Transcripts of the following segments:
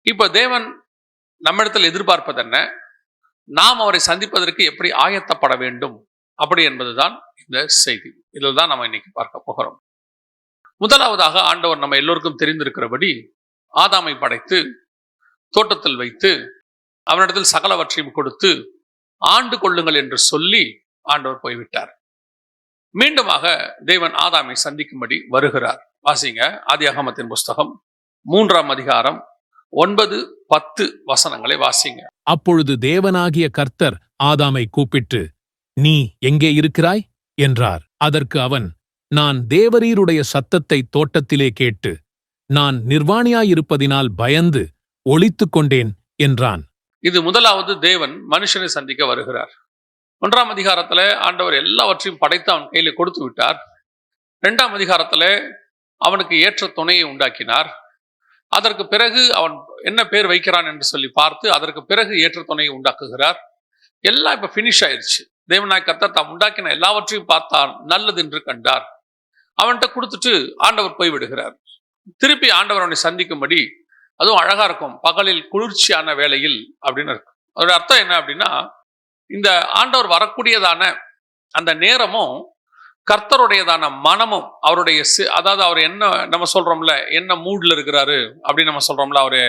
இப்ப தேவன் நம்மிடத்தில் எதிர்பார்ப்பது என்ன? நாம் அவரை சந்திப்பதற்கு எப்படி ஆயத்தப்பட வேண்டும் அப்படி என்பதுதான் இந்த செய்தி. இதில் தான் நம்ம இன்னைக்கு பார்க்க போகிறோம். முதலாவதாக ஆண்டவர் நம்ம எல்லோருக்கும் தெரிந்திருக்கிறபடி ஆதாமை படைத்து தோட்டத்தில் வைத்து அவனிடத்தில் சகலவற்றையும் கொடுத்து ஆண்டு கொள்ளுங்கள் என்று சொல்லி ஆண்டவர் போய்விட்டார். மீண்டுமாக தேவன் ஆதாமை சந்திக்கும்படி வருகிறார். வாசிங்க ஆதியாகமத்தின் புஸ்தகம் 3ஆம் அதிகாரம் 9-10 வசனங்களை வாசிங்க. அப்பொழுது தேவனாகிய கர்த்தர் ஆதாமை கூப்பிட்டு, நீ எங்கே இருக்கிறாய் என்றார். அதற்கு அவன், நான் தேவரீருடைய சத்தத்தை தோட்டத்திலே கேட்டு நான் நிர்வாணியாயிருப்பதினால் பயந்து ஒளித்துக் கொண்டேன் என்றான். இது முதலாவது தேவன் மனுஷனை சந்திக்க வருகிறார். 1ஆம் அதிகாரத்துல ஆண்டவர் எல்லாவற்றையும் படைத்து அவன் கையில கொடுத்து விட்டார். 2ஆம் அதிகாரத்துல அவனுக்கு ஏற்ற துணையை உண்டாக்கினார். அதற்கு பிறகு அவன் என்ன பேர் வைக்கிறான் என்று சொல்லி பார்த்து அதற்கு பிறகு ஏற்ற துணையை உண்டாக்குகிறார். எல்லாம் இப்ப பினிஷ் ஆயிடுச்சு. தேவனாய் கர்த்தர் தாம் உண்டாக்கின எல்லாவற்றையும் பார்த்தார், நல்லது என்று கண்டார். அவன்கிட்ட கொடுத்துட்டு ஆண்டவர் போய்விடுகிறார். திருப்பி ஆண்டவர் அவனை சந்திக்கும்படி, அதுவும் அழகா இருக்கும், பகலில் குளிர்ச்சியான வேளையில் அப்படின்னு இருக்கும். அதோட அர்த்தம் என்ன அப்படின்னா, இந்த ஆண்டவர் வரக்கூடியதான அந்த நேரமும் கர்த்தருடையதான மனமும் அவருடைய அதாவது அவர் என்ன நம்ம சொல்றோம்ல, என்ன மூட்ல இருக்கிறாரு அப்படின்னு நம்ம சொல்றோம்ல, அவரு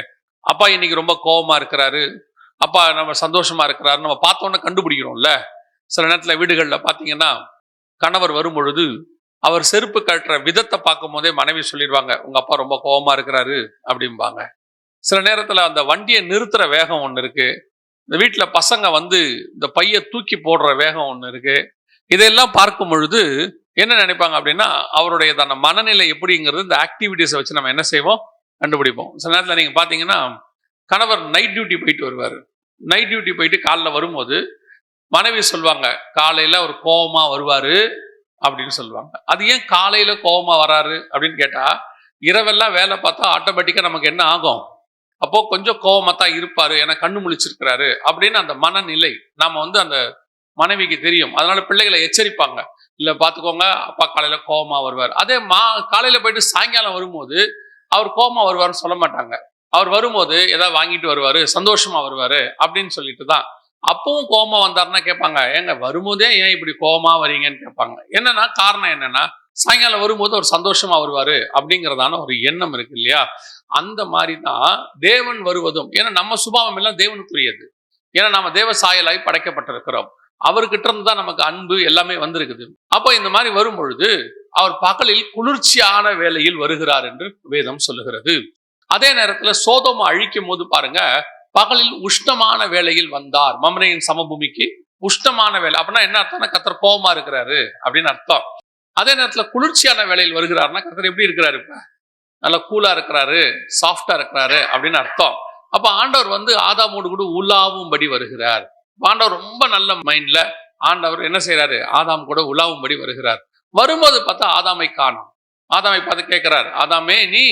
அப்பா இன்னைக்கு ரொம்ப கோபமா இருக்கிறாரு, அப்பா நம்ம சந்தோஷமா இருக்கிறாரு, நம்ம பார்த்தோன்னே கண்டுபிடிக்கிறோம்ல. சில நேரத்துல வீடுகள்ல பாத்தீங்கன்னா கணவர் வரும் பொழுது அவர் செருப்பு கட்டுற விதத்தை பார்க்கும் போதே மனைவி சொல்லிடுவாங்க, உங்க அப்பா ரொம்ப கோபமா இருக்கிறாரு அப்படிம்பாங்க. சில நேரத்துல அந்த வண்டியை நிறுத்துற வேகம் ஒண்ணு இருக்கு, இந்த வீட்டுல பசங்க வந்து இந்த பைய தூக்கி போடுற வேகம் ஒண்ணு இருக்கு. இதெல்லாம் பார்க்கும் பொழுது என்ன நினைப்பாங்க அப்படின்னா, அவருடையதான மனநிலை எப்படிங்கிறது இந்த ஆக்டிவிட்டிஸை வச்சு நம்ம என்ன செய்வோம், கண்டுபிடிப்போம். சில நேரத்தில் நீங்க பாத்தீங்கன்னா கணவர் நைட் டியூட்டி போயிட்டு வருவாரு. நைட் டியூட்டி போயிட்டு காலைல வரும்போது மனைவி சொல்லுவாங்க, காலையில ஒரு கோபமா வருவாரு அப்படின்னு சொல்லுவாங்க. அது ஏன் காலையில கோபமா வராரு அப்படின்னு கேட்டா, இரவெல்லாம் வேலை பார்த்தா ஆட்டோமேட்டிக்கா நமக்கு என்ன ஆகும், அப்போ கொஞ்சம் கோபமா தான் இருப்பாரு, ஏன்னா கண்ணு முழிச்சிருக்கிறாரு அப்படின்னு அந்த மனநிலை நாம வந்து அந்த மனைவிக்கு தெரியும். அதனால பிள்ளைகளை எச்சரிப்பாங்க, இல்ல பாத்துக்கோங்க அப்பா காலையில கோபமா வருவார். அதே காலையில போயிட்டு சாயங்காலம் வரும்போது அவர் கோபமா வருவாருன்னு சொல்ல மாட்டாங்க. அவர் வரும்போது ஏதாவது வாங்கிட்டு வருவாரு, சந்தோஷமா வருவாரு அப்படின்னு சொல்லிட்டு தான். அப்பவும் கோபமா வந்தாருன்னா கேட்பாங்க, ஏங்க வரும்போதே ஏன் இப்படி கோபமா வரீங்கன்னு கேட்பாங்க. என்னன்னா காரணம் என்னன்னா, சாயங்காலம் வரும்போது ஒரு சந்தோஷமா வருவாரு அப்படிங்கிறதான ஒரு எண்ணம் இருக்கு இல்லையா. அந்த மாதிரி தான் தேவன் வருவதும். ஏன்னா நம்ம சுபாவம் எல்லாம் தேவனுக்குரியது. ஏன்னா நம்ம தேவ சாயலாய் படைக்கப்பட்டிருக்கிறோம். அவர்கிட்ட இருந்து தான் நமக்கு அன்பு எல்லாமே வந்திருக்குது. அப்போ இந்த மாதிரி வரும் பொழுது அவர் பகலில் குளிர்ச்சியான வேளையில் வருகிறார் என்று வேதம் சொல்லுகிறது. அதே நேரத்துல சோதோமை அழிக்கும் போது பாருங்க, பகலில் உஷ்ணமான வேளையில் வந்தார். மம்ரேயின் சமபூமிக்கு உஷ்ணமான வேலை அப்படின்னா என்ன அர்த்தம்னா, கர்த்தர் கோபமா இருக்கிறாரு அப்படின்னு அர்த்தம். அதே நேரத்துல குளிர்ச்சியான வேளையில் வருகிறாருன்னா கர்த்தர் எப்படி இருக்கிறாரு, இப்ப நல்லா கூலா இருக்கிறாரு, சாஃப்டா இருக்கிறாரு அப்படின்னு அர்த்தம். அப்ப ஆண்டவர் வந்து ஆதாமோடு கூட உலாவும்படி வருகிறார். ஆண்டவர் ரொம்ப நல்ல மைண்ட்ல ஆண்டவர் என்ன செய்யறாரு, ஆதாம் கூட உலாவும்படி வருகிறார். வரும்போது பார்த்தா ஆதாமை காணோம். ஆதாமை பார்த்து கேட்கிறார், ஆதாமே நீ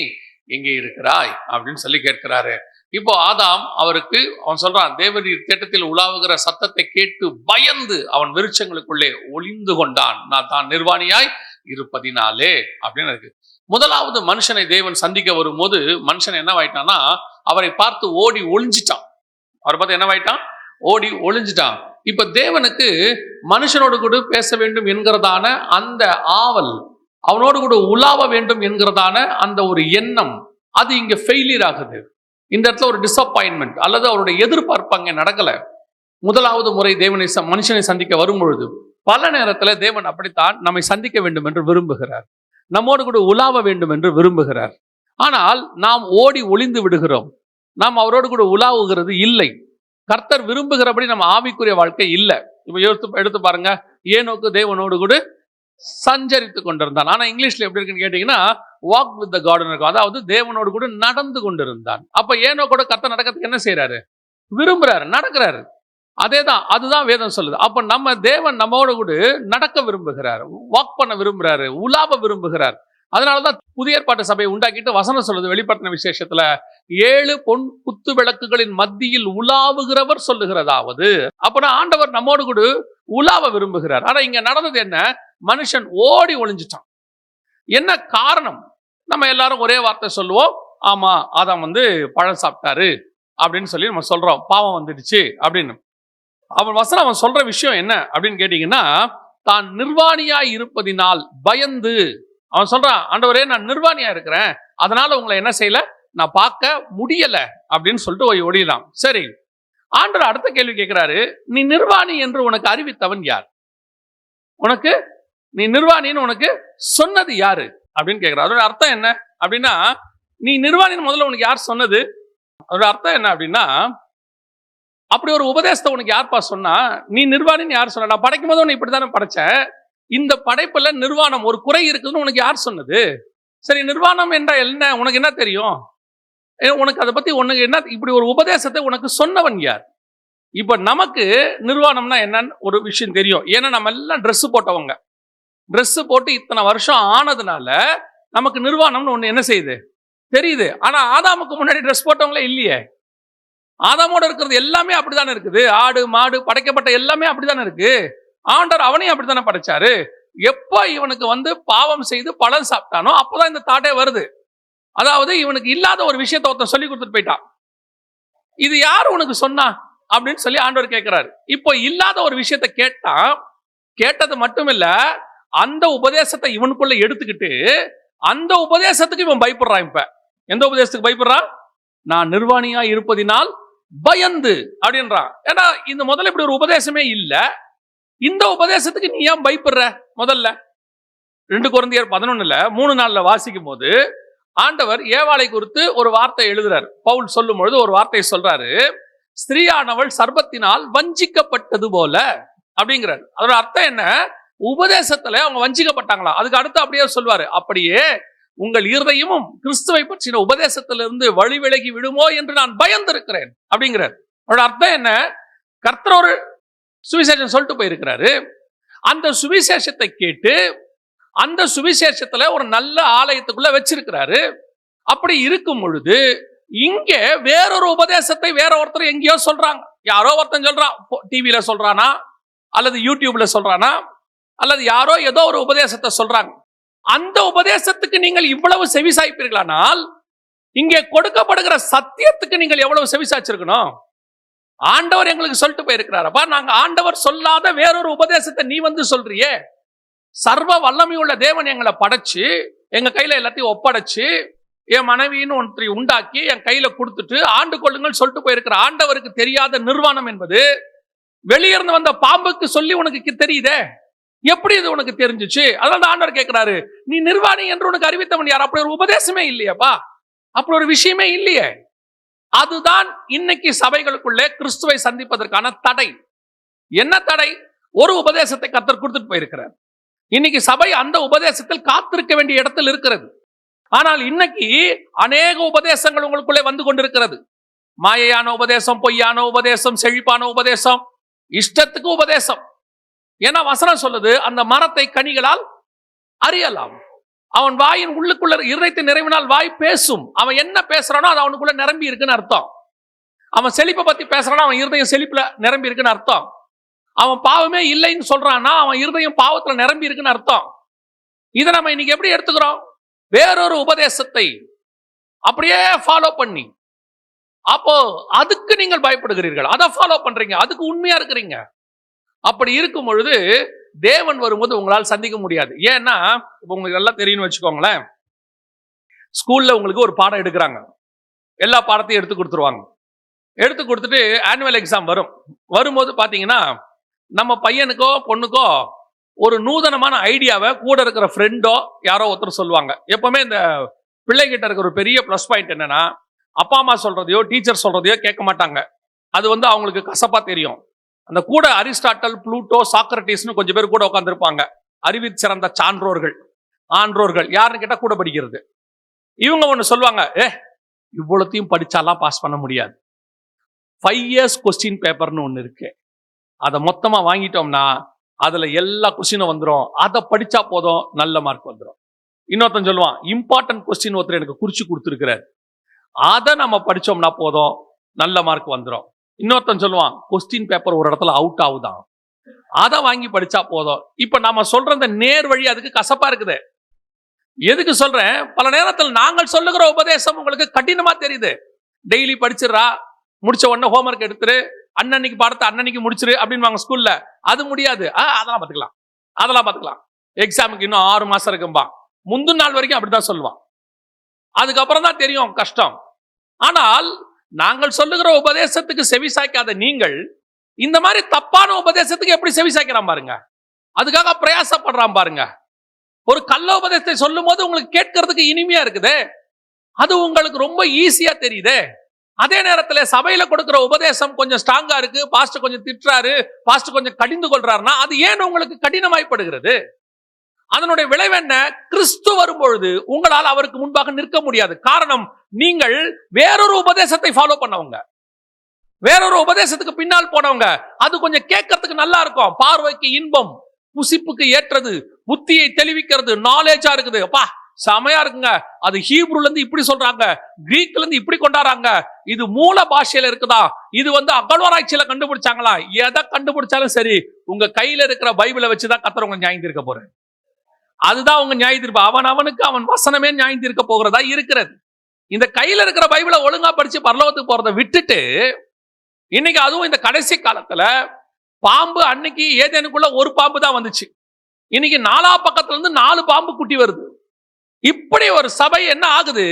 எங்கே இருக்கிறாய் அப்படின்னு சொல்லி கேட்கிறாரு. இப்போ ஆதாம் அவருக்கு அவன் சொல்றான், தேவரீர் தேட்டத்தில் உலாவுகிற சத்தத்தை கேட்டு பயந்து அவன் விருட்சங்களுக்குள்ளே ஒளிந்து கொண்டான், நான் தான் நிர்வாணியாய் இருப்பதினாலே அப்படின்னு இருக்கு. முதலாவது மனுஷனை தேவன் சந்திக்க வரும்போது மனுஷன் என்னவாயிட்டான்னா, அவரை பார்த்து ஓடி ஒளிஞ்சிட்டான். அவரை பார்த்து என்னவாயிட்டான், ஓடி ஒளிஞ்சிட்டான். இப்ப தேவனுக்கு மனுஷனோடு கூட பேச வேண்டும் என்கிறதான அந்த ஆவல், அவனோடு கூட உலாவ வேண்டும் என்கிறதான அந்த ஒரு எண்ணம், அது இங்க ஃபெயிலியர் ஆகுது. இந்த இடத்துல ஒரு டிசப்பாயின்மெண்ட் அல்லது அவருடைய எதிர்பார்ப்பு அங்கே நடக்கல. முதலாவது முறை தேவனை மனுஷனை சந்திக்க வரும் பொழுது பல நேரத்துல தேவன் அப்படித்தான் நம்மை சந்திக்க வேண்டும் என்று விரும்புகிறார், நம்மோடு கூட உலாவ வேண்டும் என்று விரும்புகிறார். ஆனால் நாம் ஓடி ஒளிந்து விடுகிறோம், நாம் அவரோடு கூட உலாவுகிறது இல்லை. கர்த்தர் விரும்புகிறபடி நம்ம ஆவிக்குரிய வாழ்க்கை இல்லை. இப்ப எடுத்து பாருங்க, ஏனோக்கு தேவனோடு கூட சஞ்சரித்து கொண்டிருந்தான். ஆனா இங்கிலீஷ்ல எப்படி இருக்குன்னு கேட்டீங்கன்னா, வாக் வித் த காட் இருக்கும், அதாவது தேவனோடு கூட நடந்து கொண்டிருந்தான். அப்ப ஏனோ கூட கர்த்தர் நடக்கிறதுக்கு என்ன செய்யறாரு, விரும்புறாரு, நடக்கிறாரு. அதேதான், அதுதான் வேதம் சொல்லுது. அப்ப நம்ம தேவன் நம்மோடு கூட நடக்க விரும்புகிறார், வாக் பண்ண விரும்புறாரு, உலாவ விரும்புகிறார். அதனாலதான் புதிய ஏற்பாட்டு சபையை உண்டாக்கிட்டு வசனம் சொல்லுது வெளிப்படுத்தின விசேஷத்துல, 7 பொன் குத்து விளக்குகளின் மத்தியில் உலாவுகிறவர் சொல்லுகிறதாவது. அப்பனா ஆண்டவர் நம்மோடு கூட உலாவ விரும்புகிறார். ஆனா இங்க நடந்தது என்ன, மனுஷன் ஓடி ஒளிஞ்சிட்டான். என்ன காரணம்? நம்ம எல்லாரும் ஒரே வார்த்தை சொல்லுவோம், ஆமா ஆதாம் வந்து பழம் சாப்பிட்டாரு அப்படின்னு சொல்லி நம்ம சொல்றோம், பாவம் வந்துடுச்சு அப்படின்னு. அவன் சொல்ற விஷயம் என்ன அப்படின்னு கேட்டீங்கன்னா, தான் நிர்வாணியா இருப்பதினால் பயந்து அவன் சொல்றான், ஆண்டவரே நான் நிர்வாணியா இருக்கிறேன், அதனால உங்களை என்ன செய்யல, நான் பார்க்க முடியல அப்படின்னு சொல்லிட்டு ஒழியலாம். சரி, ஆண்டவர் அடுத்த கேள்வி கேட்கிறாரு, நீ நிர்வாணி என்று உனக்கு அறிவித்தவன் யார்? உனக்கு நீ நிர்வாணின்னு உனக்கு சொன்னது யாரு அப்படின்னு கேட்கிறார். அதோட அர்த்தம் என்ன அப்படின்னா, நீ நிர்வாணின்னு முதல்ல உனக்கு யார் சொன்னது? அதோட அர்த்தம் என்ன அப்படின்னா, அப்படி ஒரு உபதேசத்தை உனக்கு யார்ப்பா சொன்னா? நீ நிர்வாணின்னு யார் சொன்ன? நான் படைக்கும் போது உன்னை இப்படித்தானே படைச்சேன், இந்த படைப்புல நிர்வாணம் ஒரு குறை இருக்குதுன்னு உனக்கு யார் சொன்னது? சரி, நிர்வாணம் என்ற என்ன உனக்கு என்ன தெரியும்? உனக்கு அதை பத்தி உனக்கு என்ன, இப்படி ஒரு உபதேசத்தை உனக்கு சொன்னவன் யார்? இப்ப நமக்கு நிர்வாணம்னா என்னன்னு ஒரு விஷயம் தெரியும். ஏன்னா நம்ம எல்லாம் ட்ரெஸ் போட்டவங்க, ட்ரெஸ் போட்டு இத்தனை வருஷம் ஆனதுனால நமக்கு நிர்வாணம்னு ஒண்ணு என்ன செய்யுது, தெரியுது. ஆனா ஆதாமுக்கு முன்னாடி ட்ரெஸ் போட்டவங்களே இல்லையே. ஆதாமோட இருக்கிறது எல்லாமே அப்படித்தானே இருக்குது. ஆடு மாடு படைக்கப்பட்ட எல்லாமே அப்படித்தானே இருக்கு. ஆண்டவர் அவனையும் அப்படித்தானே படைச்சாரு. எப்ப இவனுக்கு வந்து பாவம் செய்து பழம் சாப்பிட்டானோ அப்பதான் இந்த தாட்டே வருது. அதாவது இவனுக்கு இல்லாத ஒரு விஷயத்தை ஒருத்தன் சொல்லி கொடுத்துட்டு போயிட்டான். இது யார் உனக்கு சொன்னா அப்படின்னு சொல்லி ஆண்டவர் கேட்கிறாரு. இப்போ இல்லாத ஒரு விஷயத்தை கேட்டான். கேட்டது மட்டும் இல்ல, அந்த உபதேசத்தை இவனுக்குள்ள எடுத்துக்கிட்டு அந்த உபதேசத்துக்கு இவன் பயப்படுறான். இப்ப எந்த உபதேசத்துக்கு பயப்படுறான்? நான் நிர்வாணியா இருப்பதினால் பயந்து அப்படின்றான். ஏன்னா இந்த முதல்ல இப்படி ஒரு உபதேசமே இல்ல, இந்த உபதேசத்துக்கு நீ ஏன் பயப்படுற? முதல்ல 2 கொரிந்தியர் 11 3 வாசிக்கும் போது ஆண்டவர் ஏவாளை குறித்து ஒரு வார்த்தை எழுதுறாரு. பவுல் சொல்லும் பொழுது ஒரு வார்த்தை சொல்றாரு, ஸ்திரீயானவள் சர்ப்பத்தினால் வஞ்சிக்கப்பட்டது போல அப்படிங்கிறார். அதோட அர்த்தம் என்ன? உபதேசத்துல அவங்க வஞ்சிக்கப்பட்டாங்களா. அதுக்கு அடுத்து அப்படியே சொல்வாரு, அப்படியே உங்கள் இருதயமும் கிறிஸ்துவை பற்றின உபதேசத்திலிருந்து வழி விலகி விடுமோ என்று நான் பயந்திருக்கிறேன் அப்படிங்கிறார். அதோட அர்த்தம் என்ன? கர்த்தர் ஒரு சுவிசேஷம் சொல்லிட்டு போயிருக்கிறாரு. அந்த சுவிசேஷத்தை கேட்டு அந்த சுவிசேஷத்துல ஒரு நல்ல ஆலயத்துக்குள்ள வச்சிருக்கிறாரு. அப்படி இருக்கும் பொழுது இங்க வேறொரு உபதேசத்தை வேற ஒருத்தர் எங்கேயோ சொல்றாங்க. யாரோ ஒருத்தன் சொல்றான், டிவியில சொல்றானா அல்லது யூடியூப்ல சொல்றானா அல்லது யாரோ ஏதோ ஒரு உபதேசத்தை சொல்றாங்க. அந்த உபதேசத்துக்கு நீங்கள் இவ்வளவு செவிசாய்ப்பீர்களானால் இங்கே கொடுக்கப்படுகிற சத்தியத்துக்கு நீங்கள் எவ்வளவு செவிசாய்ச்சிருக்கணும்? ஆண்டவர் எங்களுக்கு சொல்லிட்டு போயிருக்கிறாரப்பா, நாங்க ஆண்டவர் சொல்லாத வேறொரு உபதேசத்தை நீ வந்து சொல்றியே. சர்வ வல்லமையுள்ள தேவன் எங்களை படைச்சு எங்க கையில எல்லாத்தையும் ஒப்படைச்சு என் மனைவின்னு ஒன்றை உண்டாக்கி என் கையில கொடுத்துட்டு ஆண்டு கொள்ளுங்கள் சொல்லிட்டு போயிருக்கிற ஆண்டவருக்கு தெரியாத நிர்வாணம் என்பது வெளியிருந்து வந்த பாம்புக்கு சொல்லி உனக்கு தெரியுதே, எப்படி இது உனக்கு தெரிஞ்சிச்சு? அதனால ஆண்டவர் கேட்கிறாரு, நீ நிர்வாணி என்று உனக்கு அறிவித்தவன் யார்? அப்படி ஒரு உபதேசமே இல்லையாப்பா, அப்படி ஒரு விஷயமே இல்லையே. அதுதான் இன்னைக்கு சபைகளுக்குள்ளே கிறிஸ்துவை சந்திப்பதற்கான தடை. என்ன தடை? ஒரு உபதேசத்தை கர்த்தர் கொடுத்துட்டு போயிருக்கிறார். இன்னைக்கு சபை அந்த உபதேசத்தில் காத்திருக்க வேண்டிய இடத்தில் இருக்கிறது. ஆனால் இன்னைக்கு அநேக உபதேசங்கள் உங்களுக்குள்ளே வந்து கொண்டிருக்கிறது. மாயையான உபதேசம், பொய்யான உபதேசம், செழிப்பான உபதேசம், இஷ்டத்துக்கு உபதேசம். ஏன்னா வசனம் சொல்லுது, அந்த மரத்தை கனிகளால் அறியலாம். அவன் வாயின் உள்ளுக்குள்ள இருதயத்தை நிறைவினால் வாய் பேசும். அவன் என்ன பேசுறானோ அது அவனுக்குள்ள நிரம்பி இருக்குன்னு அர்த்தம். அவன் செழிப்பை பத்தி பேசுறானா அவன் இருதயம் செழிப்புல நிரம்பி இருக்குன்னு அர்த்தம். அவன் பாவமே இல்லைன்னு சொல்றான்னா அவன் இருதயம் பாவத்துல நிரம்பி இருக்குன்னு அர்த்தம். இதை நம்ம இன்னைக்கு எப்படி எடுத்துக்கிறோம்? வேறொரு உபதேசத்தை அப்படியே ஃபாலோ பண்ணி, அப்போ அதுக்கு நீங்கள் பயப்படுகிறீர்கள், அதை ஃபாலோ பண்றீங்க, அதுக்கு உண்மையா இருக்கிறீங்க. அப்படி இருக்கும் பொழுது தேவன் வரும்போது உங்களால் சந்திக்க முடியாது. ஏன்னா இப்ப உங்களுக்கு எல்லாம் தெரியும்னு வச்சுக்கோங்களேன், ஸ்கூல்ல உங்களுக்கு ஒரு பாடம் எடுக்கிறாங்க, எல்லா பாடத்தையும் எடுத்து கொடுத்துருவாங்க. எடுத்து கொடுத்துட்டு ஆனுவல் எக்ஸாம் வரும்போது பாத்தீங்கன்னா நம்ம பையனுக்கோ பொண்ணுக்கோ ஒரு நூதனமான ஐடியாவை கூட இருக்கிற ஃப்ரெண்டோ யாரோ ஒருத்தர் சொல்லுவாங்க. எப்பவுமே இந்த பிள்ளைகிட்ட இருக்கிற ஒரு பெரிய ப்ளஸ் பாயிண்ட் என்னன்னா, அப்பா அம்மா சொல்றதையோ டீச்சர் சொல்றதையோ கேட்க மாட்டாங்க. அது வந்து அவங்களுக்கு கசப்பா தெரியும். அந்த கூட அரிஸ்டாட்டல், புளூட்டோ, சாக்ரட்டிஸ்னு கொஞ்சம் பேர் கூட உட்காந்துருப்பாங்க. அறிவில் சிறந்த சான்றோர்கள், ஆன்றோர்கள். யாருன்னு கேட்டா கூட படிக்கிறது. இவங்க ஒண்ணு சொல்லுவாங்க, இவ்வளத்தையும் படிச்சாலாம் பாஸ் பண்ண முடியாது. 5 years கொஸ்டின் பேப்பர்னு ஒண்ணு இருக்கு, அதை மொத்தமா வாங்கிட்டோம்னா அதுல எல்லா கொஸ்டினும் வந்துடும், அதை படிச்சா போதும் நல்ல மார்க் வந்துடும். இன்னொருத்தன் சொல்லுவான், இம்பார்ட்டன்ட் கொஸ்டின் ஒருத்தர் எனக்கு குறிச்சு கொடுத்துருக்கிறார், அதை நம்ம படிச்சோம்னா போதும் நல்ல மார்க் வந்துடும். இன்னொருத்தன் சொல்லுவான், கொஸ்டின் பேப்பர் ஒரு இடத்துல அவுட் ஆகுதான், அதை வாங்கி படிச்சா போதும். இப்ப நாம சொல்ற இந்த நேர் வழி அதுக்கு கசப்பா இருக்குது. எதுக்கு சொல்றேன்? பல நேரத்தில் நாங்கள் சொல்லுகிற உபதேசம் உங்களுக்கு கடினமா தெரியுது. டெய்லி படிச்சிடறா, முடிச்ச உடனே ஹோம்ஒர்க் எடுத்துரு, அன்னன்னைக்கு பாடத்தை அன்னன்னைக்கு முடிச்சிரு அப்படின்னு ஸ்கூல்ல. அது முடியாது. அதெல்லாம் பாத்துக்கலாம். எக்ஸாமுக்கு இன்னும் 6 மாசம் இருக்கும்பா. முந்தின நாள் வரைக்கும் அப்படிதான் சொல்லுவான். அதுக்கப்புறம் தான் தெரியும் கஷ்டம். ஆனால் நாங்கள் சொல்லுகிற உபதேசத்துக்கு செவி சாய்க்காத நீங்கள் இந்த மாதிரி தப்பான உபதேசத்துக்கு எப்படி செவி சாய்க்கிறான் பாருங்க. அதுக்காக பிரயாசப்படுறான் பாருங்க. ஒரு கள்ள உபதேசத்தை சொல்லும் போது உங்களுக்கு கேட்கறதுக்கு இனிமையா இருக்குது, அது உங்களுக்கு ரொம்ப ஈஸியா தெரியுது. அதே நேரத்தில் சபையில கொடுக்கிற உபதேசம் கொஞ்சம் ஸ்ட்ராங்கா இருக்கு, பாஸ்டர் கொஞ்சம் திட்டுறாரு, பாஸ்டர் கொஞ்சம் கடிந்து கொள்றாருன்னா அது ஏன் உங்களுக்கு கடினமாய்ப்படுகிறது? அதனுடைய விளைவு என்ன? கிறிஸ்து வரும்பொழுது உங்களால் அவருக்கு முன்பாக நிற்க முடியாது. காரணம், நீங்கள் வேறொரு உபதேசத்தை ஃபாலோ பண்ணவங்க, வேறொரு உபதேசத்துக்கு பின்னால் போனவங்க. அது கொஞ்சம் கேட்கறதுக்கு நல்லா இருக்கும், பார்வைக்கு இன்பம், புசிப்புக்கு ஏற்றது, புத்தியை தெளிவிக்கிறது, நாலேஜா இருக்குது, அப்பா செமையா இருக்குங்க. அது ஹீப்ரூல இருந்து இப்படி சொல்றாங்க, கிரீக்ல இருந்து இப்படி கொண்டாடுறாங்க, இது மூல பாஷையில இருக்குதா, இது அகழ்வாராய்ச்சியில கண்டுபிடிச்சாங்களா, எதை கண்டுபிடிச்சாலும் சரி உங்க கையில இருக்கிற பைபிளை வச்சுதான் கர்த்தர் உங்க நியாயம் தீர்க்க போறேன். அதுதான் உங்க நியாயம் தீர்ப்பு. அவனுக்கு அவன் வசனமே நியாயம் தீர்க்க போகிறதா இருக்கிறது. இந்த கையில இருக்கிற பைபிளை ஒழுங்கா படிச்சு பரலோகத்துக்கு போறதை விட்டுட்டு இன்னைக்கு அதுவும் இந்த கடைசி காலத்துல பாம்பு, அன்னைக்கு ஏதேனுக்குள்ள ஒரு பாம்பு தான் வந்துச்சு, இன்னைக்கு 4 பக்கத்துல இருந்து 4 பாம்பு குட்டி வருது. இப்படி ஒரு சபை என்ன ஆகுது?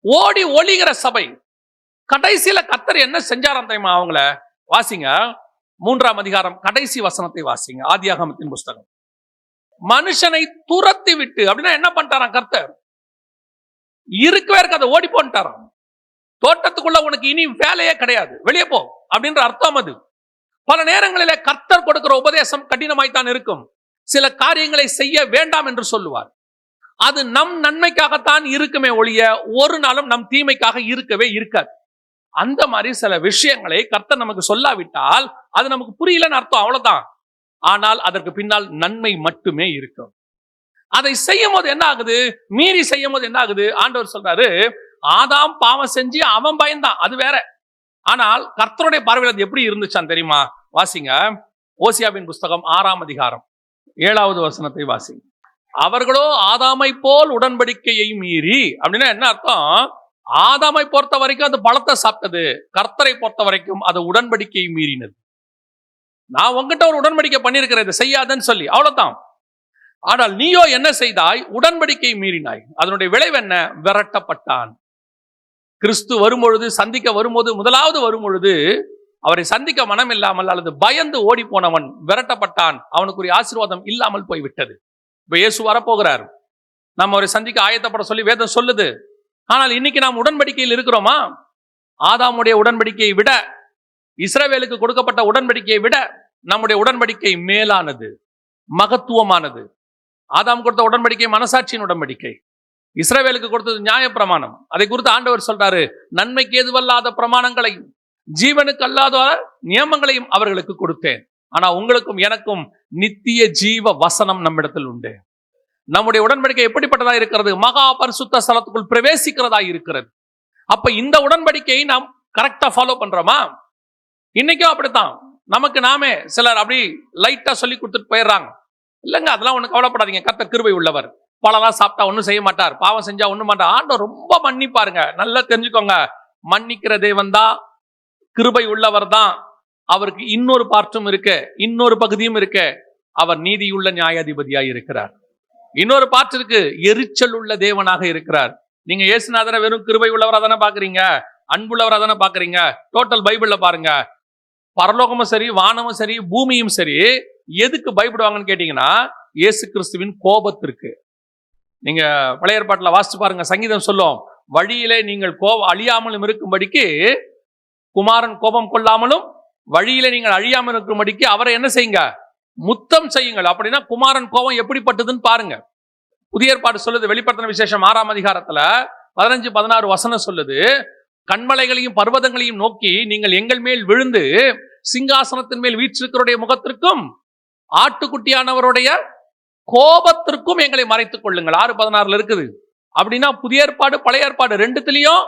ஓடி ஒளிகிற சபை. கடைசியில கர்த்தர் என்ன செஞ்சாராம் தெரியுமா? அவங்கள வாசிங்க, 3ஆம் அதிகாரம் கடைசி வசனத்தை வாசிங்க, ஆதியாகமத்தின் புஸ்தகம். மனுஷனை துரத்தி விட்டு, அப்படின்னா என்ன பண்ணிட்டாராம் கர்த்தர்? இருக்கவே இருக்காத, ஓடி போன்ட்டாராம். தோட்டத்துக்குள்ள உனக்கு இனி வேலையே கிடையாது, வெளியே போ அப்படின்ற அர்த்தம் அது. பல நேரங்களிலே கர்த்தர் கொடுக்கிற உபதேசம் கடினமாய்த்தான் இருக்கும். சில காரியங்களை செய்ய வேண்டாம் என்று சொல்லுவார். அது நம் நன்மைக்காகத்தான் இருக்குமே ஒழிய ஒரு நாளும் நம் தீமைக்காக இருக்கவே இருக்காது. அந்த மாதிரி சில விஷயங்களை கர்த்தர் நமக்கு சொல்லாவிட்டால் அது நமக்கு புரியலன்னு அர்த்தம், அவ்வளவுதான். ஆனால் அதற்கு பின்னால் நன்மை மட்டுமே இருக்கும். அதை செய்யும் போது என்ன ஆகுது? மீறி செய்யும் போது என்ன ஆகுது? ஆண்டவர் சொல்றாரு, ஆதாம் பாவம் செஞ்சு அவன் பயந்தான், அது வேற. ஆனால் கர்த்தருடைய பார்வையில் அது எப்படி இருந்துச்சான் தெரியுமா? வாசிங்க, ஓசியாவின் புஸ்தகம் 6ஆம் அதிகாரம் 7வது வசனத்தை வாசிங்க. அவர்களோ ஆதாமை போல் உடன்படிக்கையை மீறி, அப்படின்னா என்ன அர்த்தம்? ஆதாமை பொறுத்த வரைக்கும் அது பழத்தை சாப்பிட்டது, கர்த்தரை பொறுத்த வரைக்கும் அது உடன்படிக்கையை மீறினது. நான் உங்ககிட்ட ஒரு உடன்படிக்கை பண்ணியிருக்கிறேன், இதை செய்யாதன்னு சொல்லி, அவ்வளவுதான். ஆனால் நீயோ என்ன செய்தாய்? உடன்படிக்கை மீறினாய். அதனுடைய விளைவு என்ன? விரட்டப்பட்டான். கிறிஸ்து வரும்பொழுது, சந்திக்க வரும்போது, முதலாவது வரும்பொழுது அவரை சந்திக்க மனம் இல்லாமல் அல்லது பயந்து ஓடி போனவன் விரட்டப்பட்டான். அவனுக்குரிய ஆசீர்வாதம் இல்லாமல் போய்விட்டது. இப்ப இயேசு வரப்போகிறார், நம்ம அவரை சந்திக்க ஆயத்தப்பட சொல்லி வேதம் சொல்லுது. ஆனால் இன்னைக்கு நாம் உடன்படிக்கையில் இருக்கிறோமா? ஆதாமுடைய உடன்படிக்கையை விட, இஸ்ரவேலுக்கு கொடுக்கப்பட்ட உடன்படிக்கையை விட நம்முடைய உடன்படிக்கை மேலானது, மகத்துவமானது. ஆதாம் கொடுத்த உடன்படிக்கை மனசாட்சியின் உடன்படிக்கை, இஸ்ரவேலுக்கு கொடுத்தது நியாயப்பிரமாணம். அதை குறித்து ஆண்டவர் சொல்றாரு, நன்மைக்கு ஏதுவல்லாத பிரமாணங்களையும் ஜீவனுக்கு அல்லாத நியமங்களையும் அவர்களுக்கு கொடுத்தேன், ஆனா உங்களுக்கும் எனக்கும் நித்திய ஜீவ வசனம் நம்மிடத்தில் உண்டு. நம்முடைய உடன்படிக்கை எப்படிப்பட்டதா இருக்கிறது? மகா பரிசுத்த ஸ்தலத்துக்குள் பிரவேசிக்கிறதா இருக்கிறது. அப்ப இந்த உடன்படிக்கையை நாம் கரெக்டா ஃபாலோ பண்றோமா? இன்னைக்கும் அப்படித்தான். நமக்கு நாமே சிலர் அப்படி லைட்டா சொல்லி கொடுத்துட்டு போயிடுறாங்க. இல்லைங்க, அதெல்லாம் ஒண்ணு கவலைப்படாதீங்க, கர்த்தர் கிருபை உள்ளவர், பழலாம் சாப்பிட்டா ஒன்றும் செய்ய மாட்டார், பாவம் செஞ்சா ஒண்ணும் மாட்டார், ஆண்டவர் ரொம்ப மன்னிப்பாருங்க. நல்லா தெரிஞ்சுக்கோங்க, மன்னிக்கிற தேவன் தான், கிருபை உள்ளவர் தான். அவருக்கு இன்னொரு பார்ட்டும் இருக்கு, இன்னொரு பகுதியும் இருக்கு. அவர் நீதியுள்ள நியாயாதிபதியாய் இருக்கிறார். இன்னொரு பார்ட் இருக்கு, எரிச்சல் உள்ள தேவனாக இருக்கிறார். நீங்க இயேசுநாதரை வெறும் கிருபை உள்ளவரா தானே பாக்குறீங்க, அன்புள்ளவரா தானே பாக்குறீங்க. டோட்டல் பைபிள்ல பாருங்க, பரலோகமும் சரி, வானமும் சரி, பூமியும் சரி, எதுக்கு பயப்படுவாங்கன்னு கேட்டீங்கன்னா இயேசு கிறிஸ்துவின் கோபத்திற்கு. நீங்க பழைய ஏற்பாட்டுல வாசிச்சு பாருங்க, சங்கீதம் சொல்லும், வழியிலே நீங்கள் அழியாமலும் இருக்கும்படிக்கு குமாரன் கோபம் கொள்ளாமலும் வழியிலே நீங்கள் அழியாமல் இருக்கும்படிக்கு அவரை என்ன செய்யுங்க? முத்தம் செய்யுங்கள். அப்படின்னா குமாரன் கோபம் எப்படிப்பட்டதுன்னு பாருங்க. புதிய ஏற்பாடு சொல்லுது, வெளிப்படுத்தின விசேஷம் 6ஆம் அதிகாரத்துல 15-16 வசனம் சொல்லுது, கண்மலைகளையும் பர்வதங்களையும் நோக்கி நீங்கள் எங்கள் மேல் விழுந்து சிங்காசனத்தின் மேல் வீற்றிருக்கிறவருடைய முகத்திற்கும் ஆட்டுக்குட்டியானவருடைய கோபத்திற்கும் எங்களை மறைத்துக் கொள்ளுங்கள். 6:16 இருக்குது. அப்படின்னா புதிய ஏற்பாடு பழைய ஏற்பாடு ரெண்டுத்திலையும்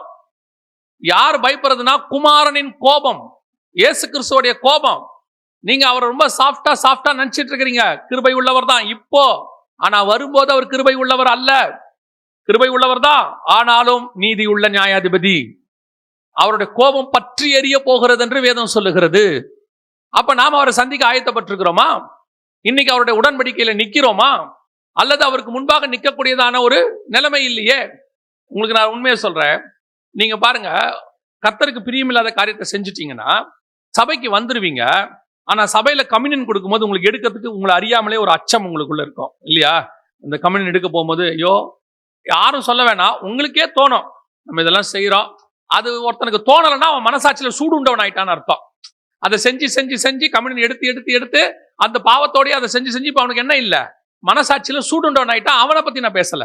யார் பயப்படுறதுன்னா குமாரனின் கோபம், இயேசு கிறிஸ்துவோடைய கோபம். நீங்க அவர் ரொம்ப சாஃப்டா நினைச்சிட்டு இருக்கிறீங்க, கிருபை உள்ளவர் தான் இப்போ. ஆனா வரும்போது அவர் கிருபை உள்ளவர் அல்ல. கிருபை உள்ளவர் தான், ஆனாலும் நீதியுள்ள நியாயாதிபதி. அவருடைய கோபம் பற்றி எரிய போகிறது என்று வேதம் சொல்லுகிறது. அப்ப நாம அவரை சந்திக்க ஆயத்தப்பட்டிருக்கிறோமா? இன்னைக்கு அவருடைய உடன்படிக்கையில நிக்கிறோமா? அல்லது அவருக்கு முன்பாக நிற்கக்கூடியதான ஒரு நிலைமை இல்லையே. உங்களுக்கு நான் உண்மையை சொல்றேன். நீங்க பாருங்க, கர்த்தருக்கு பிரியமில்லாத காரியத்தை செஞ்சுட்டீங்கன்னா சபைக்கு வந்துருவீங்க. ஆனா சபையில கம்யூனியன் கொடுக்கும்போது உங்களுக்கு எடுக்கிறதுக்கு உங்களை அறியாமலே ஒரு அச்சம் உங்களுக்குள்ள இருக்கும் இல்லையா? இந்த கம்யூனியன் எடுக்க போகும்போது ஐயோ, யாரும் சொல்ல வேணாம், உங்களுக்கே தோணும் நம்ம இதெல்லாம் செய்யறோம். அது ஒருத்தனுக்கு தோணலைன்னா அவன் மனசாட்சியில சூடு உண்டவன் ஆயிட்டான்னு அர்த்தம். அதை செஞ்சு செஞ்சு செஞ்சு கம்யூனியன் எடுத்து எடுத்து எடுத்து அந்த பாவத்தோடய அதை செஞ்சு செஞ்சு இப்ப அவனுக்கு என்ன இல்லை, மனசாட்சியில சூடு உண்டவன் ஆயிட்டான். அவனை பத்தி நான் பேசல.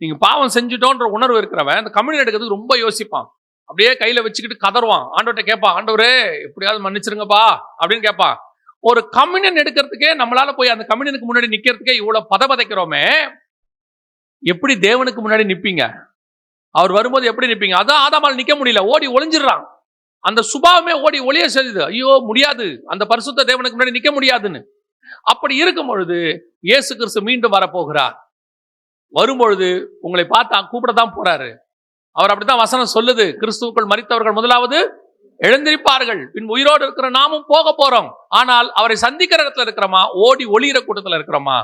நீங்க பாவம் செஞ்சுட்டோன்ற உணர்வு இருக்கிறவன் அந்த கம்யூனியன் எடுக்கிறதுக்கு ரொம்ப யோசிப்பான். அப்படியே கையில வச்சுக்கிட்டு கதறுவான், ஆண்டவர்கிட்ட கேட்பான், ஆண்டவரே எப்படியாவது மன்னிச்சிருங்கப்பா அப்படின்னு கேட்பான். ஒரு கம்யூனியன் எடுக்கிறதுக்கே நம்மளால போய் அந்த கம்யூனியனுக்கு முன்னாடி நிக்கிறதுக்கே இவ்வளவு பதபதைக்கிறோமே, எப்படி தேவனுக்கு முன்னாடி நிப்பீங்க? அவர் வரும்போது எப்படி நிப்பீங்க? அதான் ஆதாமால் நிக்க முடியல, ஓடி ஒளிஞ்சிடறான். அந்த சுபாவமே ஓடி ஒளிய செய்யுது. ஐயோ முடியாது, அந்த பரிசுத்த தேவனுக்கு முன்னாடி நிக்க முடியாதுன்னு. அப்படி இருக்கும் பொழுது இயேசு கிறிஸ்து மீண்டும் வரப்போகிறார். வரும்பொழுது உங்களை பார்த்தா கூப்பிடத்தான் போறாரு. அவர் அப்படித்தான் வசனம் சொல்லுது, கிறிஸ்துவுக்குள் மரித்தவர்கள் முதலாவது எழுந்திருப்பார்கள், பின் உயிரோடு இருக்கிற நாமும் போக போறோம். ஆனால் அவரை சந்திக்கிற இடத்துல இருக்கிறோமா, ஓடி ஒளியிற கூட்டத்துல இருக்கிறோமா?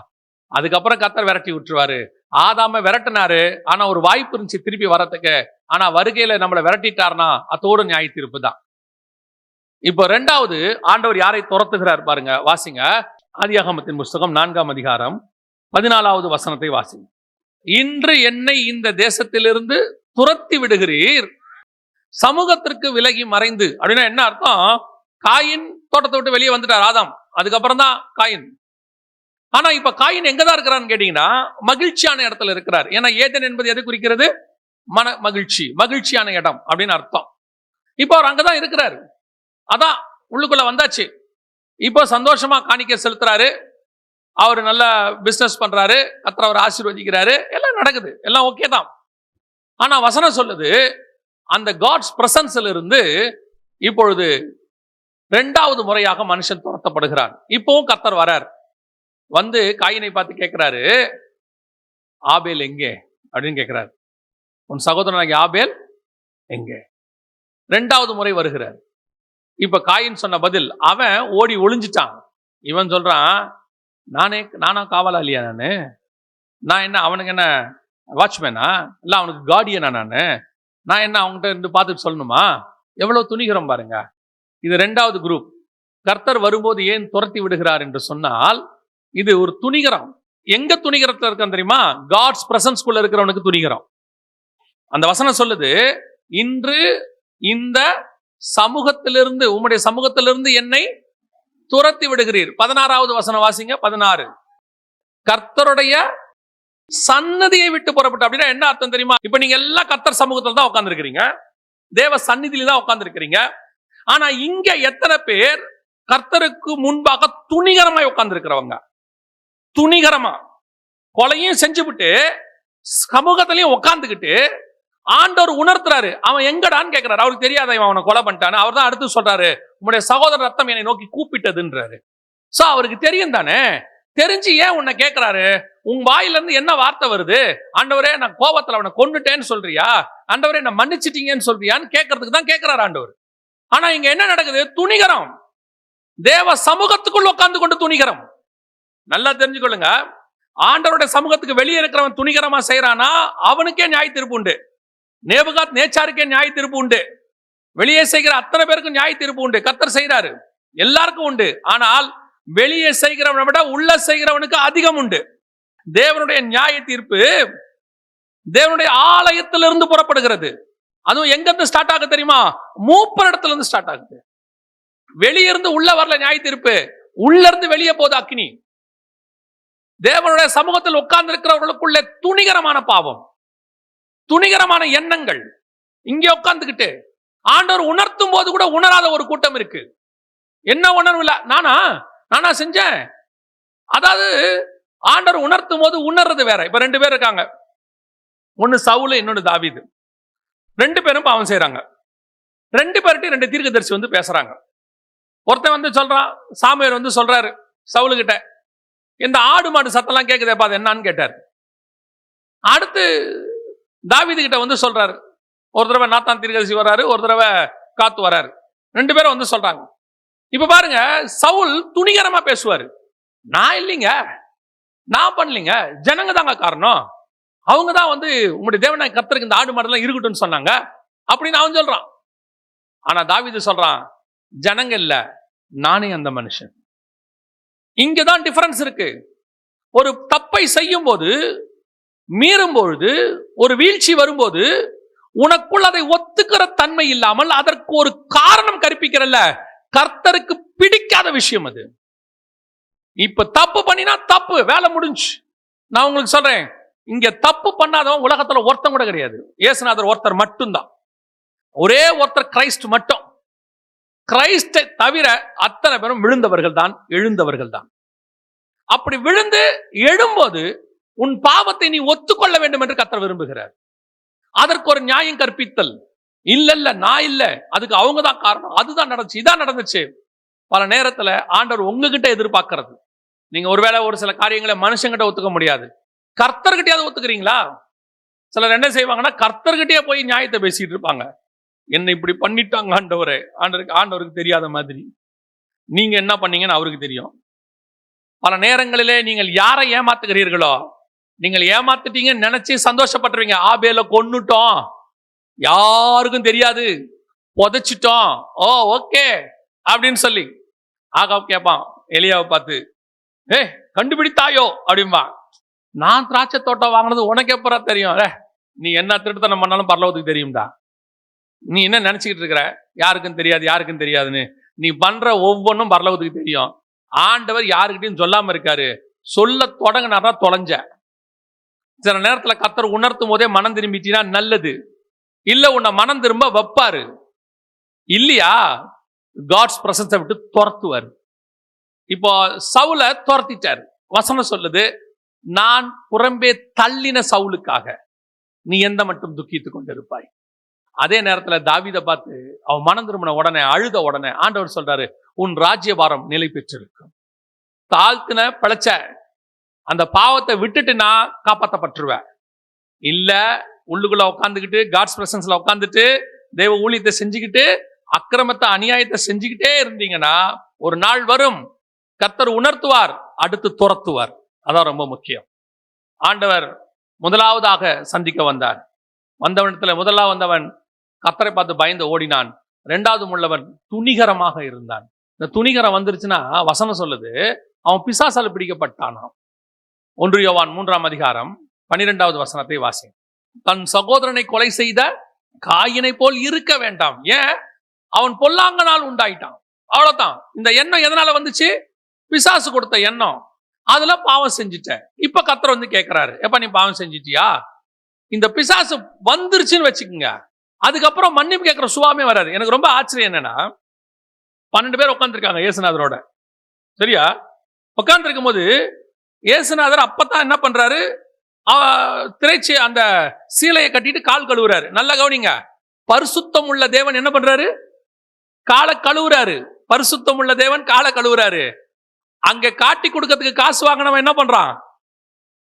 அதுக்கப்புறம் கர்த்தர் விரட்டி விட்டுருவாரு. ஆதாம விரட்டினாரு, ஆனா ஒரு வாய்ப்பு இருந்துச்சு திருப்பி வரத்துக்கு. ஆனா வருகையில நம்மளை விரட்டிட்டார்னா அதோடு நியாய தீர்ப்பு தான். இப்போ ரெண்டாவது ஆண்டவர் யாரை துரத்துகிறார் பாருங்க, வாசிங்க. ஆதியாகமத்தின் புஸ்தகம் 4ஆம் அதிகாரம் 14வது வசனத்தை வாசிங்க. இன்று என்னை இந்த தேசத்திலிருந்து துரத்தி விடுகிறீர், சமூகத்திற்கு விலகி மறைந்து. அப்படின்னா என்ன அர்த்தம்? காயின் தோட்டத்தை விட்டு வெளியே வந்துட்டார் ஆதாம், அதுக்கப்புறம் தான் காயின். ஆனா இப்ப காயின் எங்கதான் இருக்கிறான்னு கேட்டீங்கன்னா மகிழ்ச்சியான இடத்துல இருக்கிறார். ஏன்னா ஏதேன் என்பது எதை குறிக்கிறது? மன மகிழ்ச்சி, மகிழ்ச்சியான இடம் அப்படின்னு அர்த்தம். இப்போ அவர் அங்கதான் இருக்கிறாரு. அதான் உள்ளுக்குள்ள வந்தாச்சு. இப்போ சந்தோஷமா காணிக்கை செலுத்துறாரு, அவர் நல்ல பிசினஸ் பண்றாரு, கர்த்தர் அவர் ஆசீர்வதிக்கிறாரு, எல்லாம் நடக்குது, எல்லாம் ஓகே தான். ஆனா வசனம் சொல்லுது, அந்த காட்ஸ் பிரசன்ஸ்ல இருந்து இப்பொழுது இரண்டாவது முறையாக மனுஷன் துரத்தப்படுகிறார். இப்பவும் கர்த்தர் வரார். வந்து காயினை பார்த்து கேட்கிறாரு, ஆபேல் எங்கே அப்படின்னு கேட்கிறாரு. உன் சகோதரனாகிய ஆபேல் எங்கே? இரண்டாவது முறை வருகிறார். இப்ப காயின் சொன்ன பதில், அவன் ஓடி ஒளிஞ்சிட்டான். இவன் சொல்றான், நானா காவலாளியா? நான் என்ன அவனுக்கு என்ன வாட்ச்மேனா? இல்ல அவனுக்கு கார்டியனா? நான் என்ன அவங்ககிட்ட இருந்து பார்த்துட்டு சொல்லணுமா? எவ்வளவு துணிகரம் பாருங்க. இது இரண்டாவது குரூப். கர்த்தர் வரும்போது ஏன் துரத்தி விடுகிறார் என்று சொன்னால், இது ஒரு துணிகரம். எங்க துணிகரத்துல இருக்கான் தெரியுமா? காட்ஸ் பிரசன்ஸ்குள்ள இருக்கிறவனுக்கு துணிகரம். அந்த வசனம் சொல்லுது, இன்று இந்த சமூகத்திலிருந்து, உம்முடைய சமூகத்திலிருந்து என்னை துரத்தி விடுகிறீர். 16வது வசனம் வாசிங்க. 16, கர்த்தருடைய சன்னதியை விட்டு புறப்பட்டு. அப்படின்னா என்ன அர்த்தம் தெரியுமா? இப்ப நீங்க எல்லாம் கர்த்தர் சமூகத்துல தான் உட்கார்ந்து இருக்கிறீங்க, தேவ சந்நிதியில தான் உட்கார்ந்து இருக்கிறீங்க. ஆனா இங்க எத்தனை பேர் கர்த்தருக்கு முன்பாக துணிகரமாய் உட்கார்ந்து இருக்கிறவங்க? துணிகரமா கொலையும் செஞ்சுவிட்டு சமூகத்திலையும் உட்கார்ந்துக்கிட்டு ஆண்டவர் உணர்த்துறாரு. அவன் எங்கடான்னு கேட்கிறாரு. அவருக்கு தெரியாத இவன் அவனை கொலை பண்ணிட்டான்னு. அவர் தான் அடுத்து சொல்றாரு, உன்னுடைய சகோதர ரத்தம் என்னை நோக்கி கூப்பிட்டதுன்றாரு. சோ அவருக்கு தெரியும் தானே. தெரிஞ்சு ஏன் உன்னை கேட்கிறாரு? உன் வாயில இருந்து என்ன வார்த்தை வருது? ஆண்டவரே நான் கோபத்துல அவனை கொண்டுட்டேன்னு சொல்றியா? ஆண்டவரே நான் மன்னிச்சிட்டீங்கன்னு சொல்றியான்னு கேட்கறதுக்கு தான் கேட்கிறாரு ஆண்டவர். ஆனா இங்க என்ன நடக்குது? துணிகரம். தேவ சமூகத்துக்குள் உட்கார்ந்து கொண்டு துணிகரம். நல்லா தெரிஞ்சுக்கொள்ளுங்க, ஆண்டவருடைய சமூகத்துக்கு வெளியே இருக்கிறவன் துணிகரமா செய்யறானா அவனுக்கே நியாய தீர்ப்பு உண்டு. நேபுகாத் நேச்சாருக்கே நியாய தீர்ப்பு உண்டு. வெளியே செய்கிற அத்தனை பேருக்கும் நியாய தீர்ப்பு உண்டு. கர்த்தர் செய்கிறாரு, எல்லாருக்கும் உண்டு. ஆனால் வெளியே செய்கிறவனை விட உள்ள செய்கிறவனுக்கு அதிகம் உண்டு. தேவனுடைய நியாய தீர்ப்பு தேவனுடைய ஆலயத்திலிருந்து புறப்படுகிறது. அதுவும் எங்க இருந்து ஸ்டார்ட் ஆகுது தெரியுமா? மூப்பர் இடத்துல இருந்து ஸ்டார்ட் ஆகுது. வெளியிருந்து உள்ள வரல நியாய தீர்ப்பு, உள்ள இருந்து வெளியே போகுது அக்னி. தேவனுடைய சமூகத்தில் உட்கார்ந்து இருக்கிறவர்களுக்குள்ள துணிகரமான பாவம், துணிகரமான எண்ணங்கள். இங்கே உட்கார்ந்துகிட்டு ஆண்டவர் உணர்த்தும் போது கூட உணராத ஒரு கூட்டம் இருக்கு. என்ன உணர்வு இல்ல, நானா செஞ்சேன். அதாவது ஆண்டவர் உணர்த்தும் போது உணர்றது வேற. இப்ப 2 பேர் இருக்காங்க, ஒன்னு சவுல், இன்னொன்னு தாவீது. 2 பேரும் பாவம் செய்யறாங்க. 2 பேர்கிட்ட 2 தீர்க்கதரிசி வந்து பேசுறாங்க. ஒருத்தன் வந்து சொல்றான், சாமுவேல் வந்து சொல்றாரு சவுல் கிட்ட, இந்த ஆடு மாடு சத்தம்லாம் கேட்குதேப்பா அது என்னன்னு கேட்டார். அடுத்து தாவீது கிட்ட வந்து சொல்றாரு. ஒரு தடவை நாத்தான் தீர்க்கதரிசி வர்றாரு, ஒரு தடவை காத்து வர்றாரு. 2 பேரும் வந்து சொல்றாங்க. இப்ப பாருங்க, சவுல் துணிகரமா பேசுவாரு. நான் இல்லைங்க, நான் பண்ணலீங்க, ஜனங்க தாங்க காரணம், அவங்க தான் வந்து உங்களுடைய தேவனாகிய கர்த்தருக்கு இந்த ஆடு மாடெல்லாம் இருக்கட்டும்னு சொன்னாங்க அப்படின்னு அவன் சொல்றான். ஆனா தாவீது சொல்றான், ஜனங்க இல்ல, நானே அந்த மனுஷன். இங்கதான் டிஃபரன்ஸ் இருக்கு. ஒரு தப்பை செய்யும் போது, மீறும் பொழுது, ஒரு வீழ்ச்சி வரும்போது, உனக்குள் அதை ஒத்துக்கிற தன்மை இல்லாமல் அதற்கு ஒரு காரணம் கற்பிக்கிறல்ல, கர்த்தருக்கு பிடிக்காத விஷயம் அது. இப்ப தப்பு பண்ணினா தப்பு, வேலை முடிஞ்சு. நான் உங்களுக்கு சொல்றேன், இங்க தப்பு பண்ணாதவன் உலகத்துல ஒருத்தன் கூட கிடையாது. இயேசுநாதர் ஒருத்தர் மட்டும்தான், ஒரே ஒருத்தர், கிரைஸ்ட் மட்டும். கிரைஸ்டை தவிர அத்தனை பேரும் விழுந்தவர்கள் தான், எழுந்தவர்கள் தான். அப்படி விழுந்து எழும்போது உன் பாவத்தை நீ ஒத்துக்கொள்ள வேண்டும் என்று கர்த்தர் விரும்புகிறார். அதற்கு ஒரு நியாயம் கற்பித்தல் இல்ல, நான் இல்ல, அதுக்கு அவங்க தான் காரணம், அதுதான் நடந்துச்சு, இதான் நடந்துச்சு. பல நேரத்துல ஆண்டவர் உங்ககிட்ட எதிர்பார்க்கிறது, நீங்க ஒருவேளை ஒரு சில காரியங்களை மனுஷங்கிட்ட ஒத்துக்க முடியாது, கர்த்தர்கிட்டயாவது ஒத்துக்கிறீங்களா? சிலர் என்ன செய்வாங்கன்னா, கர்த்தர்கிட்டயே போய் நியாயத்தை பேசிட்டு இருப்பாங்க. என்ன இப்படி பண்ணிட்டாங்க ஆண்டவரே, ஆண்டவருக்கு தெரியாத மாதிரி. நீங்க என்ன பண்ணீங்கன்னு அவருக்கு தெரியும். பல நேரங்களிலே நீங்கள் யாரை ஏமாத்துகிறீர்களோ, நீங்கள் ஏமாத்திட்டீங்கன்னு நினைச்சு சந்தோஷப்பட்டுருவீங்க. ஆபேல கொன்னுட்டோம், யாருக்கும் தெரியாது, புதைச்சிட்டோம், ஓ ஓகே அப்படின்னு சொல்லி. ஆகாப் கேட்பான் எலியாவை பார்த்து, கண்டுபிடித்தாயோ அப்படின்பா. நான் திராட்சை தோட்டம் வாங்கினது உனக்கு எப்பறா தெரியும்? நீ என்ன திருட்டுத்தனம் பண்ணாலும் பரலோகத்துக்கு தெரியும்டா. நீ என்ன நினைச்சுக்கிட்டு இருக்கிற, யாருக்கும் தெரியாது, யாருக்கும் தெரியாதுன்னு? நீ பண்ற ஒவ்வொன்றும் பரலோகத்துக்கு தெரியும். ஆண்டவர் யாருக்கிட்டையும் சொல்லாம இருக்காரு. சொல்ல தொடங்கினாரா தொலைஞ்ச. சில நேரத்துல கர்த்தர் உணர்த்தும் போதே மனம் திரும்பிட்டீனா நல்லது. இல்ல உன்னை மனம் திரும்ப வைப்பாரு. இல்லையா, காட்ஸ் பிரசன்ஸை விட்டு துரத்துவார். இப்போ சவுல துரத்திட்டார். வசனம் சொல்லுது, நான் புறம்பே தள்ளின சவுலுக்காக நீ எந்த மட்டும் துக்கித்துக் கொண்டிருப்பாய். அதே நேரத்துல தாவீதை பார்த்து அவன் மனம் திரும்பின உடனே, அழுத உடனே ஆண்டவர் சொல்றாரு, உன் ராஜ்யபாரம் நிலை பெற்றிருக்கும். தாழ்த்தின பிழைச்ச அந்த பாவத்தை விட்டுட்டு நான் காப்பாற்றப்பட்டுருவேன். இல்ல உள்ளுக்குள்ள உட்காந்துக்கிட்டு, காட்ஸ் பிரசன்ஸ்ல உட்காந்துட்டு தேவ ஊழியத்தை செஞ்சுக்கிட்டு அக்கிரமத்தை அநியாயத்தை செஞ்சுக்கிட்டே இருந்தீங்கன்னா ஒரு நாள் வரும், கர்த்தர் உணர்த்துவார், அடுத்து துரத்துவார். அதான் ரொம்ப முக்கியம். ஆண்டவர் முதலாவதாக சந்திக்க வந்தார். வந்தவனிடத்துல முதலாவது வந்தவன் கர்த்தரை பார்த்து பயந்து ஓடினான். 2வது உள்ளவன் துணிகரமாக இருந்தான். இந்த துணிகரம் வந்துருச்சுன்னா வசனம் சொல்லுது, அவன் பிசாசால பிடிக்கப்பட்டானாம். 1 யோவான் 3ஆம் அதிகாரம் 12வது வசனத்தை வாசி. தன் சகோதரனை கொலை செய்த காயினை போல் இருக்க வேண்டாம். ஏன்? அவன் பொல்லாங்கனால் உண்டாயிட்டான், அவ்வளவுதான். இந்த எண்ணம் எதனால வந்துச்சு? பிசாசு கொடுத்த எண்ணம். அதுல பாவம் செஞ்சுட்ட. இப்ப கர்த்தர் வந்து கேட்கிறாரு, எப்ப நீ பாவம் செஞ்சிட்டியா? இந்த பிசாசு வந்துருச்சுன்னு வச்சுக்கோங்க, அதுக்கப்புறம் மன்னிப்பு கேட்கிற சுவாமே வராது. எனக்கு ரொம்ப ஆச்சரியம் என்னன்னா, 12 பேர் உட்காந்துருக்காங்க இயேசுநாதரோட, சரியா? உட்கார்ந்து இருக்கும் போது இயேசுநாதர் அப்பதான் என்ன பண்றாரு, திரைச்சி அந்த சீலையை கட்டிட்டு கால் கழுவுறாரு. நல்லா கவனிங்க, பரிசுத்தம் உள்ள தேவன் என்ன பண்றாரு? காலை கழுவுறாரு. பரிசுத்தம் உள்ள தேவன் காலை கழுவுறாரு. அங்க காட்டி கொடுக்கறதுக்கு காசு வாங்கினவன் என்ன பண்றான்?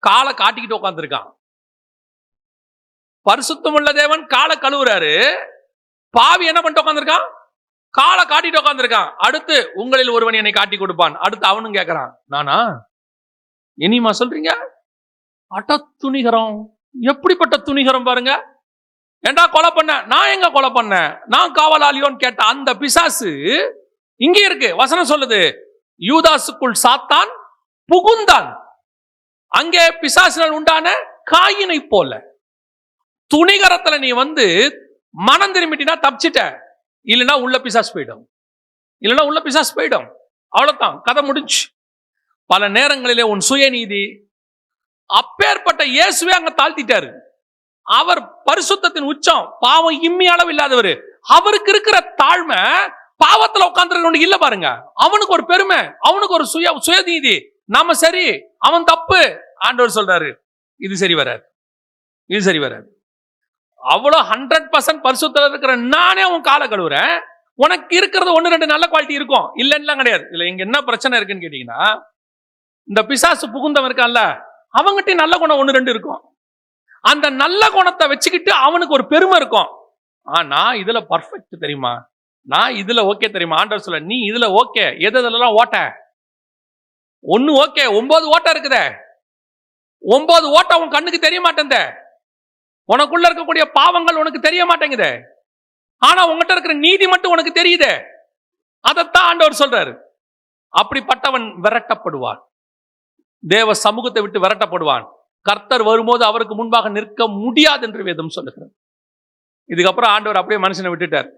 காலை காட்டிக்கிட்டு உட்காந்துருக்கான். பரிசுத்தம் உள்ள தேவன் காலை கழுவுறாரு, பாவி என்ன பண்ணிட்டு உட்காந்துருக்கான்? காலை காட்டிட்டு உட்காந்துருக்கான். அடுத்து உங்களில் ஒருவன் என்னை காட்டி கொடுப்பான். அடுத்து அவனும் கேட்கிறான், நானா? இனிமா சொல்றீங்க? அட்ட துணிகரம், எப்படிப்பட்ட துணிகரம் பாருங்க. ஏண்டா கொலை பண்ண? நான் எங்க கொலை பண்ண? நான் காவலாளியோன்னு கேட்ட அந்த பிசாசு இங்கே இருக்கு. வசனம் சொல்லுது, யூதாசுக்குள் சாத்தான் புகுந்தான். அங்கே பிசாசினால் உண்டான காயினை போல. துணிகரத்துல நீ வந்து மனம் திரும்பிட்டினா தப்பிச்சிட்ட. இல்லைன்னா உள்ள பிசாசு போயிடும், இல்லைன்னா உள்ள பிசாசு போயிடும். அவ்வளவுதான், கதை முடிஞ்சு. பல நேரங்களிலே உன் சுயநீதி, அப்பேற்பட்ட இயேசுவே அங்க தாழ்த்திட்டாரு. அவர் பரிசுத்தத்தின் உச்சம், பாவம் இம்மி அளவு இல்லாதவர். அவருக்கு இருக்கிற தாழ்மை பாவத்துல உட்கார்ந்து இல்ல பாருங்க. அவனுக்கு ஒரு பெருமை, அவனுக்கு ஒரு சுயநீதி. நாம சரி, அவன் தப்பு. ஆண்டவர் சொல்றாரு, இது சரி வராது, இது சரி வராது. அவ்வளவு 100% பரிசுத்தம் இருக்கிற நானே உன் காலை கழுவுறேன். உனக்கு இருக்கிறது 1-2 நல்ல குவாலிட்டி இருக்கும், இல்லைன்னா கிடையாது. இல்ல இங்க என்ன பிரச்சனை இருக்குன்னு கேட்டீங்கன்னா, இந்த பிசாசு புகுந்தவன் இருக்கான்ல, அவங்ககிட்ட நல்ல குணம் 1-2 இருக்கும். அந்த நல்ல குணத்தை வச்சுக்கிட்டு அவனுக்கு ஒரு பெருமை இருக்கும். நான் இதுல பர்ஃபெக்ட் தெரியுமா, நான் இதுல ஓகே தெரியுமா. ஆண்டவர் சொல்ல, நீ இதுல ஓகே, எதுலாம் ஓட்ட, ஒண்ணு ஓகே, 9 ஓட்ட இருக்குதே, 9 ஓட்ட உன் கண்ணுக்கு தெரிய மாட்டேங்குதே, உனக்குள்ள இருக்கக்கூடிய பாவங்கள் உனக்கு தெரிய மாட்டேங்குதே, ஆனா உங்ககிட்ட இருக்கிற நீதி மட்டும் உனக்கு தெரியுதே. அதைத்தான் ஆண்டவர் சொல்றாரு. அப்படிப்பட்டவன் விரட்டப்படுவான், தேவ சமூகத்தை விட்டு விரட்டப்படுவான். கர்த்தர் வரும்போது அவருக்கு முன்பாக நிற்க முடியாது என்று வேதம் சொல்லுகிறது. இதுக்கப்புறம் ஆண்டவர் அப்படியே மனுஷனை விட்டுட்டார்.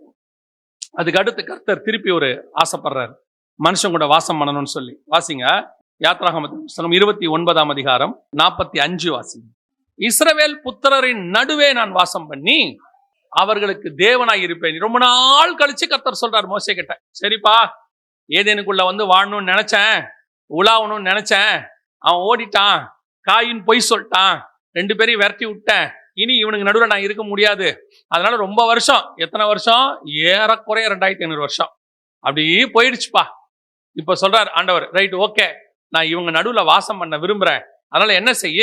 அதுக்கு அடுத்து கர்த்தர் திருப்பி ஒரு ஆசைப்படுறாரு, மனுஷன் கூட வாசம் பண்ணணும்னு சொல்லி. வாசிங்க யாத்ராகமத்தின் புத்தகம் 29ஆம் அதிகாரம் 45 வாசிங்க. இஸ்ரவேல் புத்திரரின் நடுவே நான் வாசம் பண்ணி அவர்களுக்கு தேவனாய் இருப்பேன். ரொம்ப நாள் கழிச்சு கர்த்தர் சொல்றார் மோசே கிட்ட, சரிப்பா, ஏதேனுக்குள்ள வந்து வாழணும்னு நினைச்சேன், உலாவணும்னு நினைச்சேன், அவன் ஓடிட்டான், காயின் பொய் சொல்லிட்டான், 2 பேரையும் விரட்டி விட்டேன், இனி இவனுக்கு நடுவில் நான் இருக்க முடியாது. அதனால ரொம்ப வருஷம், எத்தனை வருஷம், ஏறக்குறைய 2500 வருஷம் அப்படி போயிடுச்சுப்பா. இப்ப சொல்றார் ஆண்டவர், ரைட் ஓகே, நான் இவங்க நடுவில் வாசம் பண்ண விரும்புறேன், அதனால என்ன செய்ய,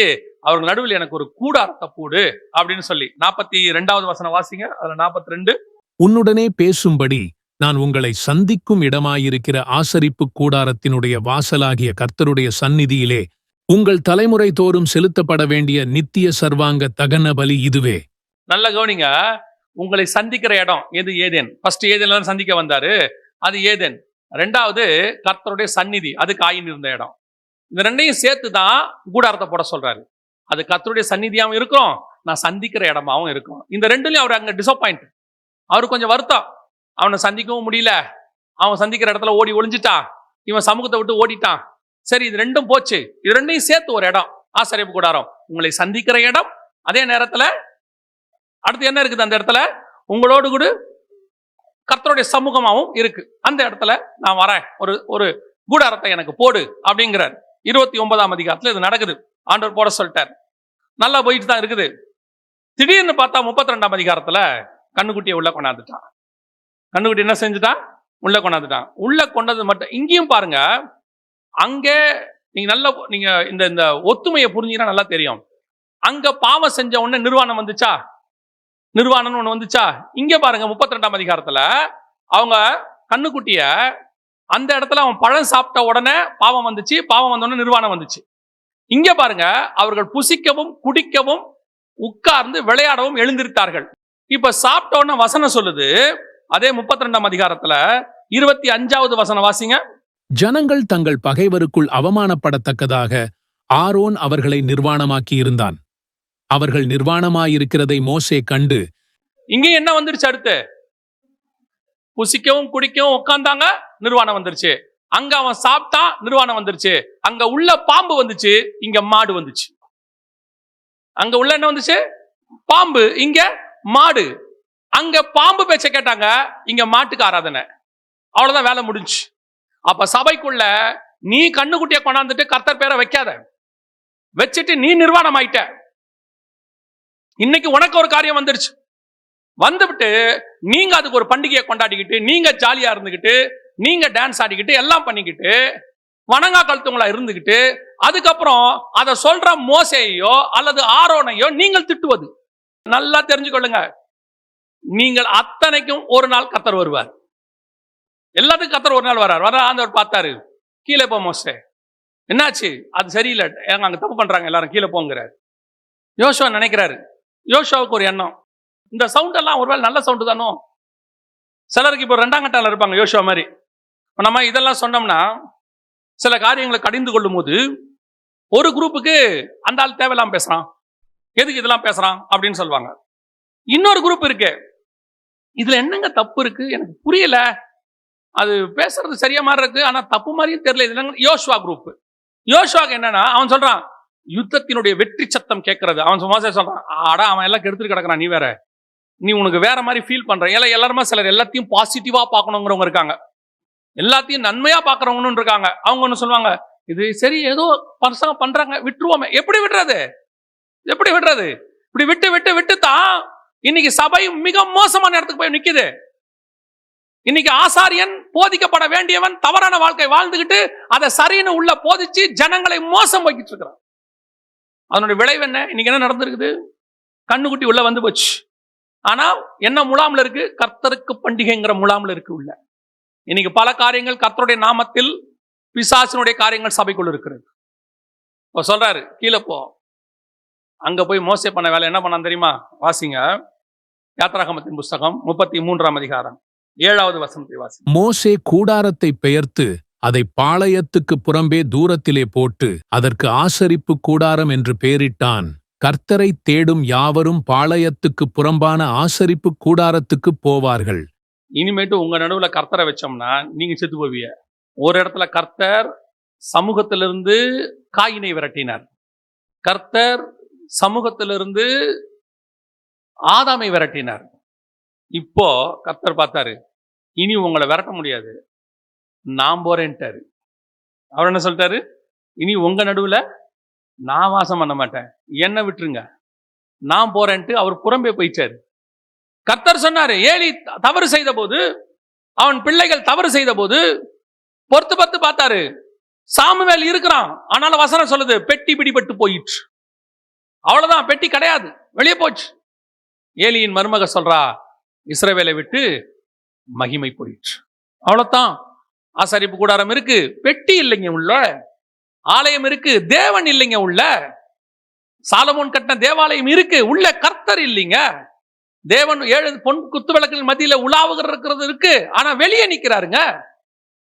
அவர்கள் நடுவில் எனக்கு ஒரு கூடாரத்தை போடு அப்படின்னு சொல்லி. 42வது வசனம் வாசிங்க. அதுல 42, உன்னுடனே பேசும்படி நான் உங்களை சந்திக்கும் இடமாயிருக்கிற ஆசரிப்பு கூடாரத்தினுடைய வாசலாகிய கர்த்தருடைய சந்நிதியிலே உங்கள் தலைமுறை தோறும் செலுத்தப்பட வேண்டிய நித்திய சர்வாங்க தகன பலி இதுவே. நல்ல கவனிங்க, உங்களை சந்திக்கிற இடம் எது, ஏதேன். ஃபர்ஸ்ட் ஏதேன்ல சந்திக்க வந்தாரு, அது ஏதேன். 2வது கர்த்தருடைய சந்நிதி, அது காயின் இருந்த இடம். இந்த 2ஐயும் சேர்த்து தான் கூடாரத்தை போட சொல்றாரு. அது கர்த்தருடைய சந்நிதியாகவும் இருக்கும், நான் சந்திக்கிற இடமாவும் இருக்கும். இந்த 2லயும் அவர் அங்க டிசப்பாயிண்ட், அவருக்கு கொஞ்சம் வருத்தம். அவனை சந்திக்கவும் முடியல, அவன் சந்திக்கிற இடத்துல ஓடி ஒளிஞ்சிட்டான், இவன் சமூகத்தை விட்டு ஓடிட்டான். சரி, இது 2ம் போச்சு, இது 2ஐயும் சேர்த்து ஒரு இடம், ஆசரிப்பு கூடாரம், உங்களை சந்திக்கிற இடம். அதே நேரத்துல அடுத்து என்ன இருக்குது, அந்த இடத்துல உங்களோடு கூட கர்த்தருடைய சமூகமாகவும் இருக்கு. அந்த இடத்துல நான் வரேன், ஒரு கூடாரத்தை எனக்கு போடு அப்படிங்கிறார். 29ஆம் அதிகாரத்துல இது நடக்குது, ஆண்டவர் போட சொல்லிட்டார். நல்லா போயிட்டு தான் இருக்குது. திடீர்னு பார்த்தா 32ஆம் அதிகாரத்துல கண்ணுக்குட்டியை உள்ள கொண்டாந்துட்டான். கண்ணுக்குட்டி என்ன செஞ்சுட்டான், உள்ள கொண்டாந்துட்டான். உள்ள கொண்டது மட்டும், இங்கேயும் பாருங்க, அங்கே நீங்க இந்த ஒத்துமையை புரிஞ்சீங்கன்னா நல்லா தெரியும். அங்க பாவம் செஞ்ச உடனே நிர்வாணம் வந்துச்சா, நிர்வாணம் ஒண்ணு வந்துச்சா. இங்க பாருங்க 32ஆம் அதிகாரத்துல அவங்க கண்ணுக்குட்டிய அந்த இடத்துல அவன் பழம் சாப்பிட்ட உடனே பாவம் வந்துச்சு, பாவம் வந்த உடனே நிர்வாணம் வந்துச்சு. இங்க பாருங்க, அவர்கள் புசிக்கவும் குடிக்கவும் உட்கார்ந்து விளையாடவும் எழுந்திருத்தார்கள். இப்ப சாப்பிட்ட உடனே வசனம் சொல்லுது, அதே 32ஆம் அதிகாரத்துல 25வது வசனம் வாசிங்க. ஜனங்கள் தங்கள் பகைவருக்குள் அவமானப்படத்தக்கதாக ஆரோன் அவர்களை நிர்வாணமாக்கி இருந்தான். அவர்கள் நிர்வாணமாயிருக்கிறதை மோசே கண்டு, இங்க என்ன வந்துருச்சு, அடுத்து புசிக்கவும் குடிக்கவும் உட்கார்ந்தாங்க, நிர்வாணம் வந்துருச்சு. அங்க அவன் சாப்பிட்டான், நிர்வாணம் வந்துருச்சு. அங்க உள்ள பாம்பு வந்துச்சு, இங்க மாடு வந்துச்சு. அங்க உள்ள என்ன வந்துச்சு, பாம்பு, இங்க மாடு. அங்க பாம்பு பேச்ச கேட்டாங்க, இங்க மாட்டுக்கு ஆராதனை. அவ்வளவுதான், வேலை முடிஞ்சு. அப்ப சபைக்குள்ள நீ கண்ணுக்குட்டியை கொண்டாந்துட்டு கர்த்தர் பேரை வைக்காத, வச்சுட்டு நீ நிர்வாணம் ஆயிட்ட. இன்னைக்கு உனக்கு ஒரு காரியம் வந்துருச்சு, வந்துவிட்டு நீங்க அதுக்கு ஒரு பண்டிகையை கொண்டாடிக்கிட்டு, நீங்க ஜாலியா இருந்துகிட்டு, நீங்க டான்ஸ் ஆடிக்கிட்டு எல்லாம் பண்ணிக்கிட்டு வணங்கா கழுத்துங்களா இருந்துகிட்டு, அதுக்கப்புறம் அதை சொல்ற மோசேயோ அல்லது ஆரோனையோ நீங்கள் திட்டுவது. நல்லா தெரிஞ்சுக்கொள்ளுங்க, நீங்கள் அத்தனைக்கும் ஒரு நாள் கர்த்தர் வருவார். எல்லாத்துக்கும் கர்த்தர் ஒரு நாள் வர்றார். ஆண்டவர் பார்த்தாரு, கீழே போ மோசே, என்னாச்சு, அது சரியில்லை, அங்க தப்பு பண்றாங்க, எல்லாரும் கீழே போங்கிறார். யோசுவா நினைக்கிறாரு, யோசுவாவுக்கு ஒரு எண்ணம், இந்த சவுண்ட் எல்லாம் ஒருவேளை நல்ல சவுண்டு தானோ. சிலருக்கு இப்போ 2ஆம் கட்டால இருப்பாங்க யோசுவா மாதிரி. நம்ம இதெல்லாம் சொன்னோம்னா சில காரியங்களை கடிந்து கொள்ளும் போது ஒரு குரூப்புக்கு அந்த ஆள் தேவையில்லாம பேசுறான், எதுக்கு இதெல்லாம் பேசுறான் அப்படின்னு சொல்லுவாங்க. இன்னொரு குரூப் இருக்கு, இதுல என்னங்க தப்பு இருக்கு எனக்கு புரியல, அது பேசுறது சரியா மாதிரி இருக்கு ஆனா தப்பு மாதிரியும் தெரியல. இதுல யோசுவா குரூப். யோசுவாக்கு என்னன்னா, அவன் சொல்றான் யுத்தத்தினுடைய வெற்றி சத்தம் கேட்கறது. அவன் சும்மா சொல்றான், ஆடா அவன் எல்லாம் கெடுத்துட்டு கிடக்குறான், நீ வேற, நீ உனக்கு வேற மாதிரி ஃபீல் பண்ற. எல்லாருமே சிலர் எல்லாத்தையும் பாசிட்டிவா பார்க்கணுங்கிறவங்க இருக்காங்க, எல்லாத்தையும் நன்மையா பார்க்கறவங்கன்னு இருக்காங்க. அவங்க ஒண்ணு சொல்லுவாங்க, இது சரி ஏதோ பசங்க பண்றாங்க விட்டுருவோமே. எப்படி விடுறது, எப்படி விடுறது? இப்படி விட்டு விட்டு விட்டு தான் இன்னைக்கு சபை மிக மோசமான இடத்துக்கு போய் நிக்குது. இன்னைக்கு ஆசாரியன் போதிக்கப்பட வேண்டியவன் தவறான வாழ்க்கை வாழ்ந்துகிட்டு அதை சரின்னு உள்ள போதிச்சு ஜனங்களை மோசம் வைக்கிட்டு இருக்கிறான். அதனுடைய விளைவு என்ன? இன்னைக்கு என்ன நடந்திருக்குது? கண்ணுக்குட்டி உள்ள வந்து போச்சு. ஆனா என்ன முலாம்ல இருக்கு? கர்த்தருக்கு பண்டிகைங்கிற முலாம்ல இருக்கு உள்ள. இன்னைக்கு பல காரியங்கள் கர்த்தருடைய நாமத்தில், பிசாசினுடைய காரியங்கள் சபைக்குள்ள இருக்கிறது. இப்ப சொல்றாரு, கீழே போ. அங்க போய் மோசே பண்ண வேலை என்ன பண்ணான் தெரியுமா? வாசிங்க, யாத்ராகமத்தின் புஸ்தகம் 33ஆம் அதிகாரம் 7வது வசனத்தை வாசி. மோசே கூடாரத்தை பெயர்த்து அதை பாளையத்துக்கு புறம்பே தூரத்திலே போட்டு அதற்கு ஆசரிப்பு கூடாரம் என்று பெயரிட்டான். கர்த்தரை தேடும் யாவரும் பாளையத்துக்கு புறம்பான ஆசரிப்பு கூடாரத்துக்கு போவார்கள். இனிமேட்டு உங்க நடுவுல கர்த்தரை வச்சோம்னா நீங்க செத்து போவீங்க. ஒரு இடத்துல கர்த்தர் சமூகத்திலிருந்து காயினை விரட்டினார். கர்த்தர் சமூகத்திலிருந்து ஆதாமை விரட்டினார். இப்போ கர்த்தர் பார்த்தாரு, இனி உங்களை விரட்ட முடியாது, நான் போறேன்ட்டாரு. அவர் என்ன சொல்லிட்டாரு? இனி உங்க நடுவுல நான் வாசம் பண்ண மாட்டேன், என்ன விட்டுருங்க, நான் போறேன்ட்டு அவர் புறம்பே போயிட்டாரு. கர்த்தர் சொன்னாரு, ஏலி தவறு செய்த போது, அவன் பிள்ளைகள் தவறு செய்த போது பொறுத்து பார்த்தாரு, சாமுவேல் இருக்கிறான். ஆனாலும் வசனம் சொல்லுது, பெட்டி பிடிபட்டு போயிற்று. அவ்வளவுதான், பெட்டி கிடையாது, வெளியே போச்சு. ஏலியின் மருமக சொல்றா, இஸ்ரவேலை விட்டு மகிமை போயிற்று. அவ்வளவுதான். ஆசரிப்பு கூடாரம் இருக்கு, பெட்டி இல்லைங்க உள்ள. ஆலயம் இருக்கு, தேவன் இல்லைங்க உள்ள. சாலமோன் கட்டின தேவாலயம் இருக்கு, உள்ள கர்த்தர் இல்லைங்க. தேவன் 7 பொன் குத்து விளக்குகள் மத்தியில உலாவுகிறது இருக்கு, ஆனா வெளியே நிக்கிறாருங்க.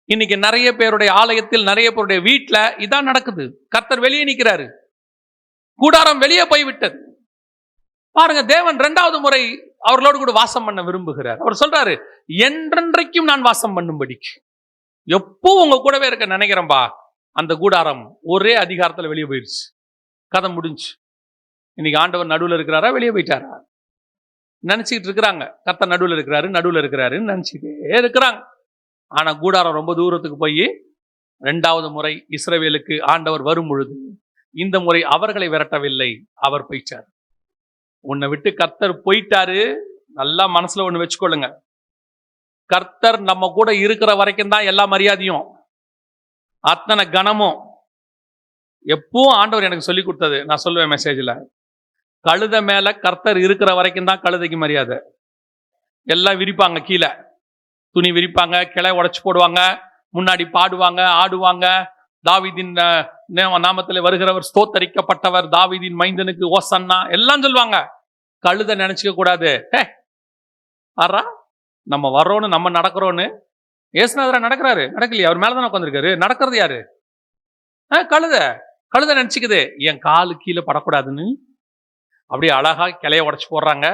இன்னைக்கு நிறைய பேருடைய ஆலயத்தில், நிறைய பேருடைய வீட்டுல இதான் நடக்குது. கர்த்தர் வெளியே நிக்கிறாரு, கூடாரம் வெளியே போய்விட்டது. பாருங்க, தேவன் 2வது முறை அவர்களோடு கூட வாசம் பண்ண விரும்புகிறார். அவர் சொல்றாரு, என்றென்றைக்கும் நான் வாசம் பண்ணும்படிக்கு. எப்போ உங்க கூடவே இருக்க நினைக்கிறேன்பா. அந்த கூடாரம் ஒரே அதிகாரத்துல வெளியே போயிடுச்சு, கதை முடிஞ்சு. இன்னைக்கு ஆண்டவர் நடுவில் இருக்கிறாரா, வெளியே போயிட்டாரா? நினைச்சுக்கிட்டு இருக்கிறாங்க கர்த்தர் நடுவில் இருக்கிறாருன்னு நினைச்சுட்டே இருக்கிறாங்க. ஆனா கூடாரம் ரொம்ப தூரத்துக்கு போய் 2வது முறை இஸ்ரவேலுக்கு ஆண்டவர் வரும் பொழுது, இந்த முறை அவர்களை விரட்டவில்லை, அவர் போயிட்டார். உன்னை விட்டு கர்த்தர் போயிட்டாரு. நல்லா மனசுல ஒண்ணு வச்சுக்கொள்ளுங்க, கர்த்தர் நம்ம கூட இருக்கிற வரைக்கும் தான் எல்லா மரியாதையும், அத்தனை கனமும். எப்பவும் ஆண்டவர் எனக்கு சொல்லி கொடுத்தது, நான் சொல்லுவேன் மெசேஜ்ல, கழுத மேல கர்த்தர் இருக்கிற வரைக்கும் தான் கழுதைக்கு மரியாதை. எல்லாம் விரிப்பாங்க, கீழே துணி விரிப்பாங்க, கிளை உடைச்சு போடுவாங்க, முன்னாடி பாடுவாங்க, ஆடுவாங்க. தாவீதின் நாமத்தில் வருகிறவர் ஸ்தோத்தரிக்கப்பட்டவர், தாவீதின் மைந்தனுக்கு ஓசன்னா எல்லாம் சொல்லுவாங்க. கழுத நினைச்சுக்க கூடாது, ஆறா நம்ம வர்றோன்னு, நம்ம நடக்கிறோன்னு. ஏசுநாதரா நடக்கிறாரு, நடக்கலையா? அவர் மேலதான் உட்காந்துருக்காரு. நடக்கிறது யாரு? கழுத நினைச்சுக்குது, என் காலு கீழே படக்கூடாதுன்னு அப்படியே அழகா கிளைய உடைச்சு போடுறாங்க.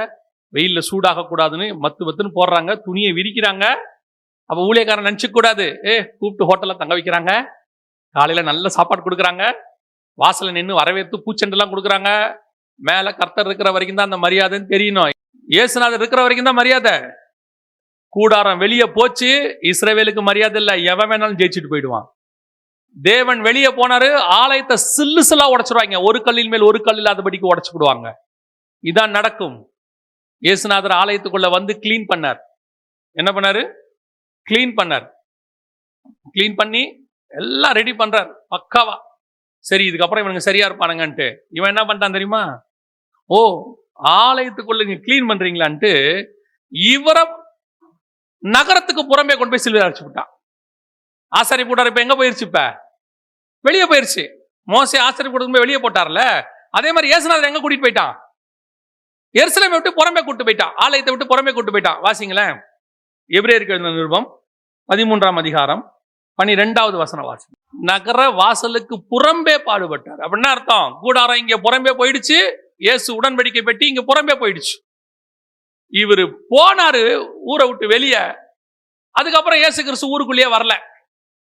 வெயில்ல சூடாக கூடாதுன்னு மத்துன்னு போடுறாங்க, துணியை விரிக்கிறாங்க. அப்ப ஊழியக்காரன் நினைச்சுக்க கூடாது, கூப்பிட்டு ஹோட்டல்ல தங்க வைக்கிறாங்க, காலையில நல்ல சாப்பாடு கொடுக்குறாங்க, வாசல நின்று வரவேற்று பூச்செண்டெல்லாம் கொடுக்குறாங்க. மேல கர்த்தர் இருக்கிற வரைக்கும் தான் அந்த மரியாதைன்னு தெரியணும். இயேசுநாதர் இருக்கிற வரைக்கும் தான் மரியாதை. கூடாரம் வெளியே போச்சு, இஸ்ரவேலுக்கு மரியாதை இல்லை, எவன் வேணாலும் ஜெயிச்சுட்டு போயிடுவான். தேவன் வெளியே போனாரு, ஆலயத்தை சில்லா உடைச்சிருவாங்க, ஒரு கல்லின் மேல் ஒரு கல் இல்லாதபடிக்கு உடைச்சு விடுவாங்க. இதான் நடக்கும். இயேசுநாதர் ஆலயத்துக்குள்ள வந்து கிளீன் பண்ணார். என்ன பண்ணாரு? கிளீன் பண்ணி எல்லாம் ரெடி பண்றார் பக்காவா. சரி, இதுக்கப்புறம் இவனுக்கு சரியா இருப்பானுங்கன்ட்டு இவன் என்ன பண்ணிட்டான் தெரியுமா? ஓ, ஆலயத்துக்குள்ள நீங்க கிளீன் பண்றீங்களான்ட்டு இவரை நகரத்துக்கு புறம்பே கொண்டு போய் சிலுவையில் அடிச்சு விட்டான். ஆசாரி கூட்டார் இப்ப எங்க போயிருச்சு? இப்ப வெளியே போயிருச்சு. மோசே ஆசாரி கூட்டத்துக்கு வெளியே போட்டார்ல, அதே மாதிரி இயேசுநாதர் எங்க கூட்டிட்டு போயிட்டான்? எருசலேமை விட்டு புறம்பே கூட்டு போயிட்டான், ஆலயத்தை விட்டு புறம்பே கூட்டு போயிட்டான். வாசிங்களேன், எபிரேயருக்கு எழுதின நிருபம் 13ஆம் அதிகாரம் 12வது வசனம் வாசி. நகர வாசலுக்கு புறம்பே பாடுபட்டார். அப்படின்னா அர்த்தம், கூடாரம் இங்க புறம்பே போயிடுச்சு, இயேசு உடன்படிக்கை பெட்டி இங்க புறம்பே போயிடுச்சு. இவரு போனாரு ஊரை விட்டு வெளியே. அதுக்கப்புறம் இயேசு கிறிஸ்து ஊருக்குள்ளேயே வரல,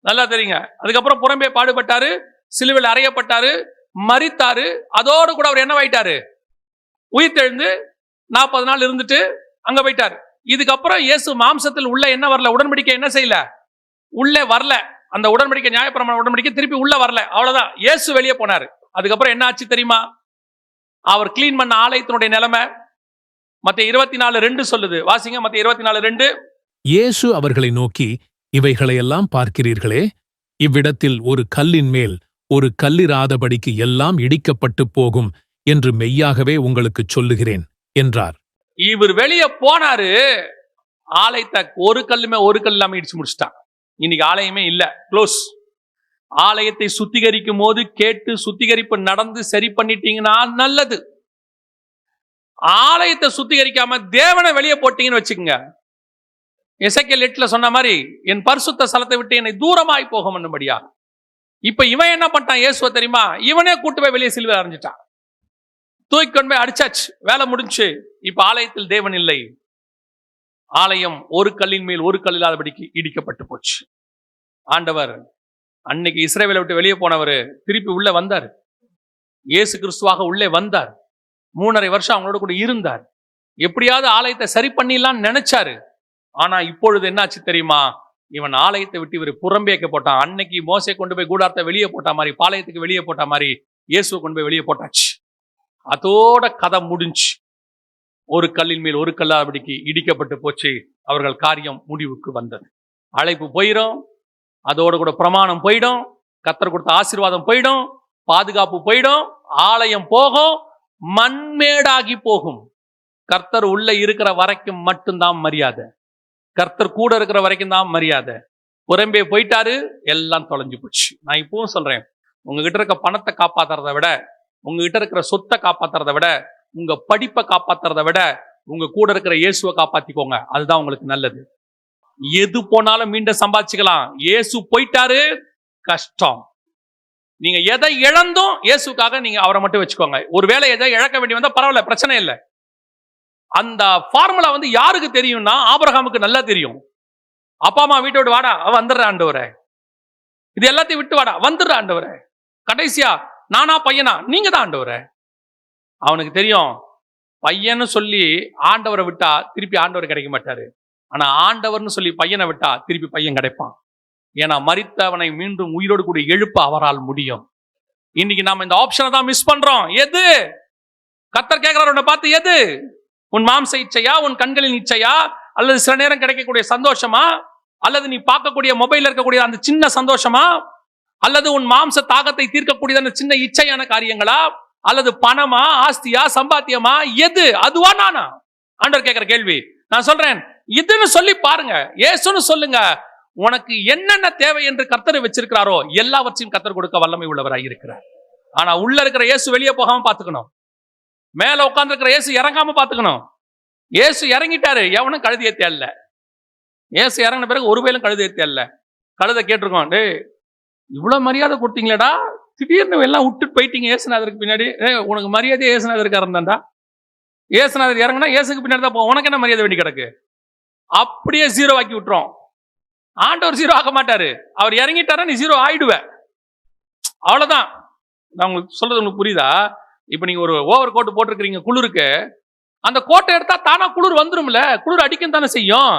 நல்லா தெரியுங்க. அதுக்கப்புறம் புறம்பே பாடுபட்டாரு, சிலுவையில் அறையப்பட்டாரு, மரித்தாரு. அதோடு கூட அவர் என்னவாயிட்டாரு? உயிர்த்தெழுந்து 40 நாள் இருந்துட்டு அங்க போயிட்டாரு. இதுக்கப்புறம் இயேசு மாம்சத்தில் உள்ள என்ன வரல, உடன்படிக்கை என்ன செய்யல, உள்ளே வரல. அந்த உடன்படிக்கை, நியாயப்பிரமாண உடன்படிக்கை திருப்பி உள்ள வரல, அவ்வளவுதான். இயேசு வெளியே போனாரு. அதுக்கப்புறம் என்ன ஆச்சு தெரியுமா? அவர் கிளீன் பண்ண ஆலயத்தினுடைய நிலைமை மத்தேயு 24:2 சொல்லுது. வாசிங்க, மத்தேயு 24:2. இயேசு அவர்களை நோக்கி, இவைகளையெல்லாம் பார்க்கிறீர்களே, இவ்விடத்தில் ஒரு கல்லின் மேல் ஒரு கல்லிராதபடிக்கு எல்லாம் இடிக்கப்பட்டு போகும் என்று மெய்யாகவே உங்களுக்குச் சொல்லுகிறேன் என்றார். இவர் வெளியே போனாரு, ஆலயத்தை ஒரு கல் இல்லாம இடிச்சு முடிச்சிட்டான். இன்னைக்கு ஆலயமே இல்ல, க்ளோஸ். ஆலயத்தை சுத்திகரிக்கும் போது கேட்டு சுத்திகரிப்பு நடந்து சரி பண்ணிட்டீங்கன்னா நல்லது. ஆலயத்தை சுத்திகரிக்காம தேவனை வெளியே போட்டீங்கன்னு வச்சுக்கோங்க, எசேக்கியேல் 8 சொன்ன மாதிரி என் பரிசுத்த ஸ்தலத்தை விட்டு என்னை தூரமாய் போக பண்ணும்படியா. இப்ப இவன் என்ன பண்ணிட்டான் இயேசுவை தெரியுமா? இவனே கூட்டு போய் வெளியே சிலுவையில் அறைஞ்சிட்டான், தூக்கி கொண்டு போய் அடிச்சாச்சு, வேலை முடிஞ்சு. இப்ப ஆலயத்தில் தேவன் இல்லை. ஆலயம் ஒரு கல்லின் மேல் ஒரு கல் இல்லாதபடிக்கு இடிக்கப்பட்டு போச்சு. ஆண்டவர் அன்னைக்கு இஸ்ரவேலை விட்டு வெளியே போனவர் திருப்பி உள்ள வந்தார். இயேசு கிறிஸ்துவாக உள்ளே வந்தார். 3.5 வருஷம் அவங்களோட கூட இருந்தார். எப்படியாவது ஆலயத்தை சரி பண்ணிடலாம்னு நினைச்சாரு. ஆனா இப்பொழுது என்னாச்சு தெரியுமா? இவன் ஆலயத்தை விட்டு இவர் புறம்பேக்க போட்டான். அன்னைக்கு மோசே கொண்டு போய் கூடாரத்தை வெளியே போட்ட மாதிரி, பாளையத்துக்கு வெளியே போட்ட மாதிரி இயேசுவை கொண்டு போய் வெளியே போட்டாச்சு. அதோட கதை முடிஞ்சு. ஒரு கல்லின் மேல் ஒரு கல்லாதபடிக்கு இடிக்கப்பட்டு போச்சு. அவர்கள் காரியம் முடிவுக்கு வந்தது. அழைப்பு போயிடும், அதோட கூட பிரமாணம் போயிடும், கர்த்தர் கொடுத்த ஆசீர்வாதம் போயிடும், பாதுகாப்பு போயிடும், ஆலயம் போகும், மண்மேடாகி போகும். கர்த்தர் உள்ள இருக்கிற வரைக்கும் மட்டும்தான் மரியாதை. கர்த்தர் கூட இருக்கிற வரைக்கும் தான் மரியாதை. புறம்பே போயிட்டாரு, எல்லாம் தொலைஞ்சு போச்சு. நான் இப்பவும் சொல்றேன், உங்ககிட்ட இருக்க பணத்தை காப்பாத்துறதை விட, உங்ககிட்ட இருக்கிற சொத்தை காப்பாத்துறதை விட, உங்க படிப்பை காப்பாத்துறதை விட, உங்க கூட இருக்கிற இயேசுவை காப்பாத்திக்கோங்க. அதுதான் உங்களுக்கு நல்லது. எது போனாலும் மீண்டும் சம்பாதிச்சுக்கலாம். இயேசு போயிட்டாரு, கஷ்டம். நீங்க எதை இழந்தும் இயேசுக்காக நீங்க அவரை மட்டும் வச்சுக்கோங்க. ஒருவேளை எதை இழக்க வேண்டி வந்தா பரவாயில்ல, பிரச்சனை இல்லை. அந்த ஃபார்முலா யாருக்கு தெரியும்னா, ஆபிரகாமுக்கு நல்லா தெரியும். அப்பா அம்மா வீட்டை விட்டு வாடா, வந்துடுற ஆண்டவரே. இது எல்லாத்தையும் விட்டு வாடா, வந்துடுற ஆண்டவரே. கடைசியா நானா பையனா? நீங்க தான் ஆண்டவரே. அவனுக்கு தெரியும், பையன்னு சொல்லி ஆண்டவரை விட்டா திருப்பி ஆண்டவர் கிடைக்க மாட்டாரு. ஆனா ஆண்டவர்னு சொல்லி பையனை விட்டா திருப்பி பையன் கிடைப்பான். ஏன்னா மரித்தவனை மீண்டும் உயிரோடு கூட எழுப்ப அவரால் முடியும். இன்னைக்கு நாம இந்த ஆப்ஷனை தான் மிஸ் பண்றோம். எது? கர்த்தர் கேட்கிறார் உன்னை பார்த்து, எது? உன் மாம்ச இச்சையா, உன் கண்களின் இச்சையா, அல்லது சில நேரம் கிடைக்கக்கூடிய சந்தோஷமா, அல்லது நீ பார்க்கக்கூடிய மொபைல் இருக்கக்கூடிய அந்த சின்ன சந்தோஷமா, அல்லது உன் மாம்ச தாகத்தை தீர்க்கக்கூடிய அந்த சின்ன இச்சையான காரியங்களா, அல்லது பணமா, ஆஸ்தியா, சம்பாத்தியமா, எது? அதுவா நானா? ஆண்டவர் கேட்கிற கேள்வி. நான் சொல்றேன், இதுன்னு சொல்லி பாருங்க, இயேசுன்னு சொல்லுங்க. உனக்கு என்னென்ன தேவை என்று கர்த்தர் வச்சிருக்கிறாரோ எல்லாவற்றையும் கர்த்தர் கொடுக்க வல்லமை உள்ளவராய் இருக்கிறார். ஆனா உள்ள இருக்கிற இயேசு வெளியே போகாம பாத்துக்கணும். மேல உட்கார்ந்து இருக்கிற இயேசு இறங்காம பாத்துக்கணும். இயேசு இறங்கிட்டாரு, எவனும் கழுதியை தேடல. இயேசு இறங்கின பிறகு ஒருவேளும் கழுதியை தேடல. கழுதை கேட்டிருக்கோம், டே இவ்வளவு மரியாதை கொடுத்தீங்களேடா, திடீர்னு எல்லாம் விட்டுட்டு போயிட்டீங்க இயேசுநாதருக்கு பின்னாடி. உனக்கு மரியாதை இயேசுநாதருக்கு இருந்தாண்டா. இயேசுநாதர் இறங்கினா இயேசுக்கு பின்னாடி தான் போவோம். உனக்கு என்ன மரியாதை வேண்டி கிடக்கு? அப்படியே ஜீரோ ஆக்கி விட்டுறோம். ஆண்டவர் ஜீரோ ஆக்க மாட்டாரு. அவர் இறங்கிட்டாரா நீ ஜீரோ ஆயிடுவ. அவ்வளவுதான். நான் உங்களுக்கு சொல்றது உங்களுக்கு புரியுதா? இப்ப நீங்க ஒரு ஓவர் கோட் போட்டிருக்கீங்க குளிருக்கு, அந்த கோட்டை எடுத்தா தானா குளிர் வந்துரும்ல. குளிர் அடிக்கும் தானே செய்யும்.